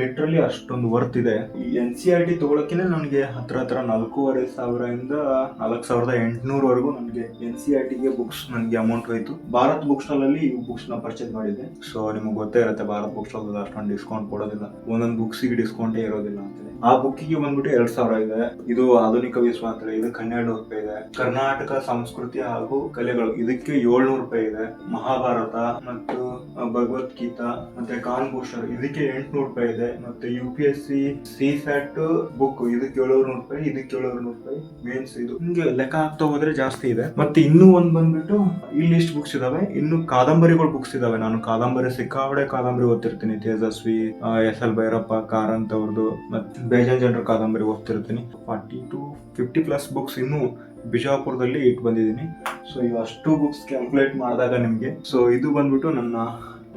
ಲಿಟ್ರಲಿ ಅಷ್ಟೊಂದು ವರ್ತ್ ಇದೆ. ಈ NCERT ತಗೊಳಕ್ಕೆ ನನಗೆ ಹತ್ರ 4,500 4,800 ವರೆಗೂ ನನಗೆ NCERT ಗೆ ಬುಕ್ಸ್ ನನಗೆ ಅಮೌಂಟ್ ಹೋಯ್ತು. ಭಾರತ್ ಬುಕ್ ಸ್ಟಾಲ್ ಅಲ್ಲಿ ಈ ಬುಕ್ಸ್ ನ ಪರ್ಚೇಸ್ ಮಾಡಿದ್ದೆ. ಸೊ ನಿಮ್ಗೆ ಗೊತ್ತೇ ಇರುತ್ತೆ, ಭಾರತ್ ಬುಕ್ ಸ್ಟಾಲ್ ಅಷ್ಟೊಂದು ಡಿಸ್ಕೌಂಟ್ ಕೊಡೋದಿಲ್ಲ, ಒಂದೊಂದು ಬುಕ್ಸಿಗೆ ಡಿಸ್ಕೌಂಟೇ ಇರೋದಿಲ್ಲ ಅಂತ. ಆ ಬುಕ್ಕಿಗೆ ಬಂದ್ಬಿಟ್ಟು 2,000 ಇದೆ. ಇದು ಆಧುನಿಕ ವಿಶ್ವ ಅಂತ ಹೇಳಿ ಇದಕ್ಕೆ 1,200 ರೂಪಾಯಿ ಇದೆ. ಕರ್ನಾಟಕ ಸಂಸ್ಕೃತಿ ಹಾಗೂ ಕಲೆಗಳು ಇದಕ್ಕೆ 700 ರೂಪಾಯಿ ಇದೆ. ಮಹಾಭಾರತ ಮತ್ತು ಭಗವದ್ಗೀತಾ ಮತ್ತೆ ಕಾನ್ಭೂಷರ್ ಇದಕ್ಕೆ 800 ರೂಪಾಯಿ ಇದೆ. ಮತ್ತೆ UPSC CSAT ಬುಕ್ ಇದಕ್ಕೆ 700 ರೂಪಾಯಿ, ಇದಕ್ಕೆ 700 ರೂಪಾಯಿ. ಮೇನ್ಸ್ ಇದು ಹಿಂಗೆ ಲೆಕ್ಕ ಆಗ್ತಾ ಹೋದ್ರೆ ಜಾಸ್ತಿ ಇದೆ. ಮತ್ತೆ ಇನ್ನೂ ಒಂದ್ ಬಂದ್ಬಿಟ್ಟು ಇಲ್ಲಿ ಇಷ್ಟು ಬುಕ್ಸ್ ಇದಾವೆ. ಇನ್ನು ಕಾದಂಬರಿಗಳು ಬುಕ್ಸ್ ಇದಾವೆ. ನಾನು ಕಾದಂಬರಿ ಸಿಕ್ಕಾಪಟ್ಟೆ ಕಾದಂಬರಿ ಓದ್ತಿರ್ತೀನಿ. ತೇಜಸ್ವಿ, SL ಭೈರಪ್ಪ ಕಾರಂತ್ ಅವ್ರದ್ದು ಮತ್ತೆ ಬೇಜಾನ್ ಜನರ ಕಾದಂಬರಿ ಓದ್ತಿರ್ತೀನಿ. 40 to 50+ ಬುಕ್ಸ್ ಇನ್ನು ಬಿಜಾಪುರದಲ್ಲಿ ಇಟ್ಟು ಬಂದಿದ್ದೀನಿ. ಸೊ ಇವಷ್ಟು ಬುಕ್ಸ್ ಕಂಪ್ಲೀಟ್ ಮಾಡಿದಾಗ ನಿಮಗೆ ಸೊ ಇದು ಬಂದ್ಬಿಟ್ಟು ನನ್ನ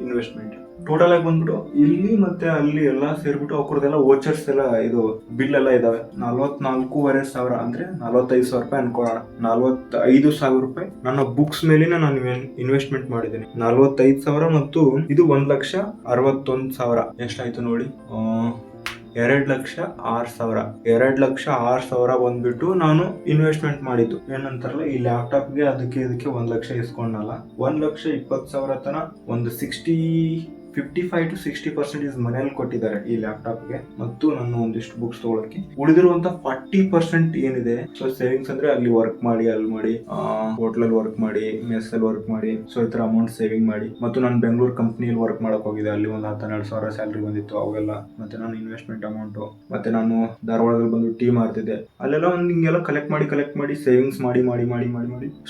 ಇನ್ವೆಸ್ಟ್ಮೆಂಟ್. ಟೋಟಲ್ ಆಗಿ ಬಂದ್ಬಿಟ್ಟು ಇಲ್ಲಿ ಮತ್ತೆ ಅಲ್ಲಿ ಎಲ್ಲ ಸೇರ್ಬಿಟ್ಟು ಅವ್ರದ್ದೆಲ್ಲ ವೋಚರ್ಸ್ ಎಲ್ಲ ಇದು ಬಿಲ್ ಎಲ್ಲ ಇದಾವೆ. 44,500 ಅಂದ್ರೆ 45,000 ರೂಪಾಯಿ ಅನ್ಕೊಳ್ಳೋಣ. 45,000 ರೂಪಾಯಿ ನನ್ನ ಬುಕ್ಸ್ ಮೇಲೆ ನಾನು ಇನ್ವೆಸ್ಟ್ಮೆಂಟ್ ಮಾಡಿದ್ದೀನಿ. 45,000 ಮತ್ತು ಇದು 1,61,000 ಎಷ್ಟಾಯ್ತು ನೋಡಿ. 2,06,000 2,06,000 ಬಂದ್ಬಿಟ್ಟು ನಾನು ಇನ್ವೆಸ್ಟ್ಮೆಂಟ್ ಮಾಡಿದ್ದು. ಏನಂತಾರಲ್ಲ ಈ ಲ್ಯಾಪ್ಟಾಪ್ಗೆ ಅದಕ್ಕೆ ಇದಕ್ಕೆ 1 ಲಕ್ಷ ಇಸ್ಕೊಂಡಲ್ಲ. 1,20,000 ತನ ಒಂದು 55 to 60% ಮನೆಯಲ್ಲಿ ಕೊಟ್ಟಿದ್ದಾರೆ ಈ ಲ್ಯಾಪ್ಟಾಪ್ಗೆ ಮತ್ತು ನಾನು ಒಂದಿಷ್ಟು ಬುಕ್ಸ್ ತಗೊಳಕ್ಕೆ. ಉಳಿದಿರುವಂತ 40% ಏನಿದೆ ಸೊ ಸೇವಿಂಗ್ಸ್ ಅಂದ್ರೆ ಅಲ್ಲಿ ವರ್ಕ್ ಮಾಡಿ, ಅಲ್ಲಿ ಮಾಡಿ, ಹೋಟ್ಲಲ್ಲಿ ವರ್ಕ್ ಮಾಡಿ, ಮೆಸ್ ಅಲ್ಲಿ ವರ್ಕ್ ಮಾಡಿ, ಸೊ ಈ ತರ ಅಮೌಂಟ್ ಸೇವಿಂಗ್ ಮಾಡಿ. ಮತ್ತು ನಾನು ಬೆಂಗಳೂರು ಕಂಪ್ನಿಯಲ್ಲಿ ವರ್ಕ್ ಮಾಡಕ್ ಹೋಗಿದೆ. ಅಲ್ಲಿ ಒಂದು 12,000 ಸ್ಯಾಲ್ರಿ ಬಂದಿತ್ತು ಅವೆಲ್ಲ. ಮತ್ತೆ ನಾನು ಇನ್ವೆಸ್ಟ್ಮೆಂಟ್ ಅಮೌಂಟ್ ಮತ್ತೆ ನಾನು ಧಾರವಾಡದಲ್ಲಿ ಬಂದು ಟೀ ಮಾಡ್ತಿದ್ದೆ. ಅಲ್ಲೆಲ್ಲ ಒಂದು ಹಿಂಗೆಲ್ಲ ಕಲೆಕ್ಟ್ ಮಾಡಿ ಸೇವಿಂಗ್ಸ್ ಮಾಡಿ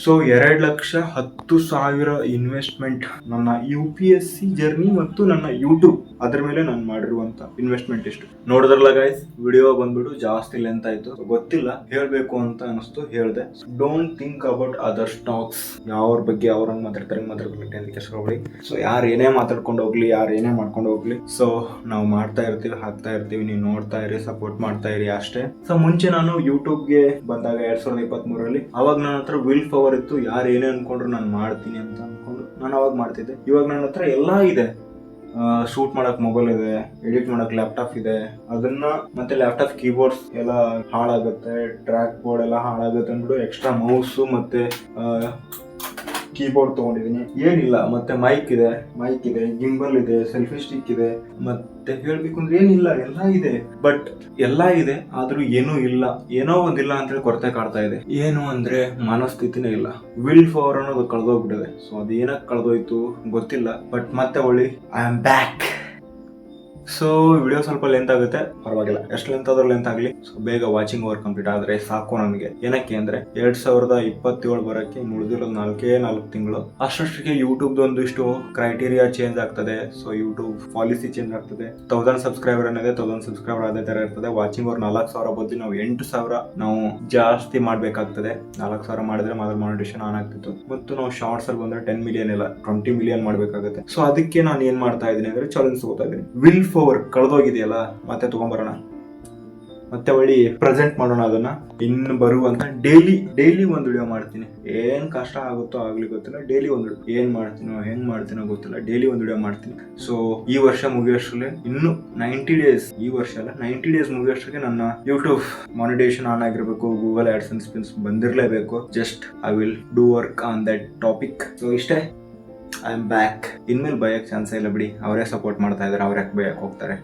ಸೊ 2,10,000 ಇನ್ವೆಸ್ಟ್ಮೆಂಟ್ ನನ್ನ UPSC ಜರ್ನಿ ಮತ್ತು ನನ್ನ ಯೂಟ್ಯೂಬ್ ಅದ್ರ ಮೇಲೆ ನಾನು ಮಾಡಿರುವಂತ ಇನ್ವೆಸ್ಟ್ಮೆಂಟ್ ಇಷ್ಟು. ನೋಡಿದ್ರಲ್ಲ ಗೈಸ್, ವಿಡಿಯೋ ಬಂದ್ಬಿಟ್ಟು ಜಾಸ್ತಿ ಲೆಂತ್ ಆಯ್ತು. ಗೊತ್ತಿಲ್ಲ, ಹೇಳ್ಬೇಕು ಅಂತ ಅನಿಸ್ತು, ಹೇಳ್ದೆ. Don't think about other stocks. ಯಾವ್ರ ಬಗ್ಗೆ ಅವ್ರಂಗ್ ಮಾತಾಡ್ತಾರೆ ಅಂತ ಕೆಸ್ಕೊಬೇಡಿ. ಸೊ ಯಾರು ಏನೇ ಮಾತಾಡ್ಕೊಂಡು ಹೋಗ್ಲಿ, ಯಾರು ಏನೇ ಮಾಡ್ಕೊಂಡು ಹೋಗ್ಲಿ, ಸೊ ನಾವು ಮಾಡ್ತಾ ಇರ್ತೀವಿ, ಹಾಕ್ತಾ ಇರ್ತೀವಿ, ನೀವು ನೋಡ್ತಾ ಇರಿ, ಸಪೋರ್ಟ್ ಮಾಡ್ತಾ ಇರಿ ಅಷ್ಟೇ. ಸೊ ಮುಂಚೆ ನಾನು ಯೂಟ್ಯೂಬ್ಗೆ ಬಂದಾಗ 2023 ಅವಾಗ ನನ್ನ ಹತ್ರ ವಿಲ್ ಪವರ್ ಇತ್ತು. ಯಾರು ಏನೇ ಅನ್ಕೊಂಡ್ರು ನಾನು ಮಾಡ್ತೀನಿ ಅಂತ ಅನ್ಕೊಂಡು ನಾನು ಅವಾಗ ಮಾಡ್ತಿದ್ದೆ. ಇವಾಗ ನನ್ನ ಹತ್ರ ಎಲ್ಲಾ ಇದೆ. ಶೂಟ್ ಮಾಡಕ್ ಮೊಬೈಲ್ ಇದೆ, ಎಡಿಟ್ ಮಾಡಕ್ ಲ್ಯಾಪ್ಟಾಪ್ ಇದೆ, ಅದನ್ನ ಮತ್ತೆ ಲ್ಯಾಪ್ಟಾಪ್ ಕೀಬೋರ್ಡ್ಸ್ ಎಲ್ಲ ಹಾಳಾಗುತ್ತೆ, ಟ್ರ್ಯಾಕ್ ಬೋರ್ಡ್ ಎಲ್ಲ ಹಾಳಾಗುತ್ತೆ ಅಂದ್ಬಿಟ್ಟು ಎಕ್ಸ್ಟ್ರಾ ಮೌಸ್ ಮತ್ತೆ ಕೀಬೋರ್ಡ್ ತಗೊಂಡಿದ್ದೀನಿ. ಏನಿಲ್ಲ, ಮತ್ತೆ ಮೈಕ್ ಇದೆ, ಗಿಂಬಲ್ ಇದೆ, ಸೆಲ್ಫಿ ಸ್ಟಿಕ್ ಇದೆ, ಮತ್ತೆ ಹೇಳ್ಬೇಕು ಅಂದ್ರೆ ಏನಿಲ್ಲ, ಎಲ್ಲ ಇದೆ. ಬಟ್ ಎಲ್ಲ ಇದೆ ಆದ್ರೂ ಏನೂ ಇಲ್ಲ, ಏನೋ ಒಂದಿಲ್ಲ ಅಂತ ಹೇಳಿ ಕೊರತೆ ಕಾಡ್ತಾ ಇದೆ. ಏನು ಅಂದ್ರೆ ಮನಸ್ಥಿತಿನೇ ಇಲ್ಲ, ವಿಲ್ ಪವರ್ ಅನ್ನೋದು ಕಳೆದೋಗ್ಬಿಟ್ಟಿದೆ. ಸೊ ಅದು ಏನಕ್ಕೆ ಕಳೆದೋಯ್ತು ಗೊತ್ತಿಲ್ಲ. ಬಟ್ ಮತ್ತೆ ಒಳ್ಳಿ I am back. So video ಸ್ವಲ್ಪ ಲೆಂತ್ ಆಗುತ್ತೆ, ಪರವಾಗಿಲ್ಲ, ಎಷ್ಟು ಲೆಂತ್ ಆದ್ರೂ ಲೆಂತ್ ಆಗಲಿ. ಸೊ ಬೇಗ ವಾಚಿಂಗ್ ಓವರ್ ಕಂಪ್ಲೀಟ್ ಆದ್ರೆ ಸಾಕು ನನಗೆ. ಏನಕ್ಕೆ ಅಂದ್ರೆ 2027 ಬರೋಕ್ಕೆ ಇನ್ನು ಉಳಿದಿರೋದು 4 ತಿಂಗಳು. ಅಷ್ಟೊತ್ತಿಗೆ ಯೂಟ್ಯೂಬ್ ಒಂದಿಷ್ಟು ಕ್ರೈಟೀರಿಯಾ ಚೇಂಜ್ ಆಗ್ತದೆ. ಸೊ ಯೂಟ್ಯೂಬ್ ಪಾಲಿಸಿ ಚೇಂಜ್ ಆಗ್ತದೆ. 1000 ಸಬ್ಸ್ಕ್ರೈಬರ್ ಏನಿದೆ 1000 ಸಬ್ಸ್ಕ್ರೈಬರ್ ಅದೇ ತರ ಇರ್ತದೆ. ವಾಚಿಂಗ್ ಓವರ್ 4,000 ಬದಲು ನಾವು 8,000 ನಾವು ಜಾಸ್ತಿ ಮಾಡ್ಬೇಕಾಗ್ತದೆ. 4,000 ಮಾಡಿದ್ರೆ ಮೊದಲು ಮಾನಿಟೇಷನ್ ಆನ್ ಆಗ್ತಿತ್ತು. ಮತ್ತು ನಾವು ಶಾರ್ಟ್ಸ್ ಅಲ್ಲಿ ಬಂದ್ರೆ 10 ಮಿಲಿಯನ್ ಇಲ್ಲ 20 ಮಿಲಿಯನ್ ಮಾಡ್ಬೇಕಾಗುತ್ತೆ. ಸೊ ಅದಕ್ಕೆ ನಾನು ಏನ್ ಮಾಡ್ತಾ ಇದ್ದೀನಿ ಅಂದ್ರೆ ಚಾಲೆಂಜ್ ತಗೋತಾ ಇದ್ದೀನಿ. ವಿಲ್ ಪವರ್ ಕಳೆದೋಗಿದೆಯಲ್ಲ, ಮತ್ತೆ ತಗೊಂಡ್ಬರೋಣ, ಮತ್ತೆ ಒಳ್ಳಿ ಪ್ರೆಸೆಂಟ್ ಮಾಡೋಣ ಅದನ್ನ. ಇನ್ನು ಬರುವಂತ ಡೈಲಿ ಒಂದು ವಿಡಿಯೋ ಮಾಡ್ತೀನಿ. ಏನ್ ಕಷ್ಟ ಆಗುತ್ತೋ ಆಗ್ಲಿ ಗೊತ್ತಿಲ್ಲ, ಡೈಲಿ ಒಂದು ಏನ್ ಮಾಡ್ತೀನೋ ಹೆಂಗ್ ಮಾಡ್ತೀನೋ ಗೊತ್ತಿಲ್ಲ, ಡೈಲಿ ಒಂದು ವಿಡಿಯೋ ಮಾಡ್ತೀನಿ. ಸೊ ಈ ವರ್ಷ ಮುಗಿಯೋಷ್ಟ್ರಲ್ಲಿ ಇನ್ನು 90 ಡೇಸ್, ಈ ವರ್ಷ ಅಲ್ಲ 90 ಡೇಸ್ ಮುಗಿಯೋಷ್ಟ್ರಿಗೆ ನನ್ನ ಯೂಟ್ಯೂಬ್ ಮಾನಿಟೇಷನ್ ಆನ್ ಆಗಿರ್ಬೇಕು, ಗೂಗಲ್ ಆಡ್ಸೆನ್ಸ್ ಪಿನ್ಸ್ ಬಂದಿರಲೇಬೇಕು. Just I will do work on that topic. So ಇಷ್ಟೇ, ಐ ಆಮ್ ಬ್ಯಾಕ್. ಇನ್ಮೇಲೆ ಬಯಕ್ ಚಾನ್ಸ್ ಇಲ್ಲ ಬಿಡಿ, ಅವರೇ ಸಪೋರ್ಟ್ ಮಾಡ್ತಾ ಇದಾರೆ, ಅವ್ರು ಯಾಕೆ ಬಯಕ್ ಹೋಗ್ತಾರೆ.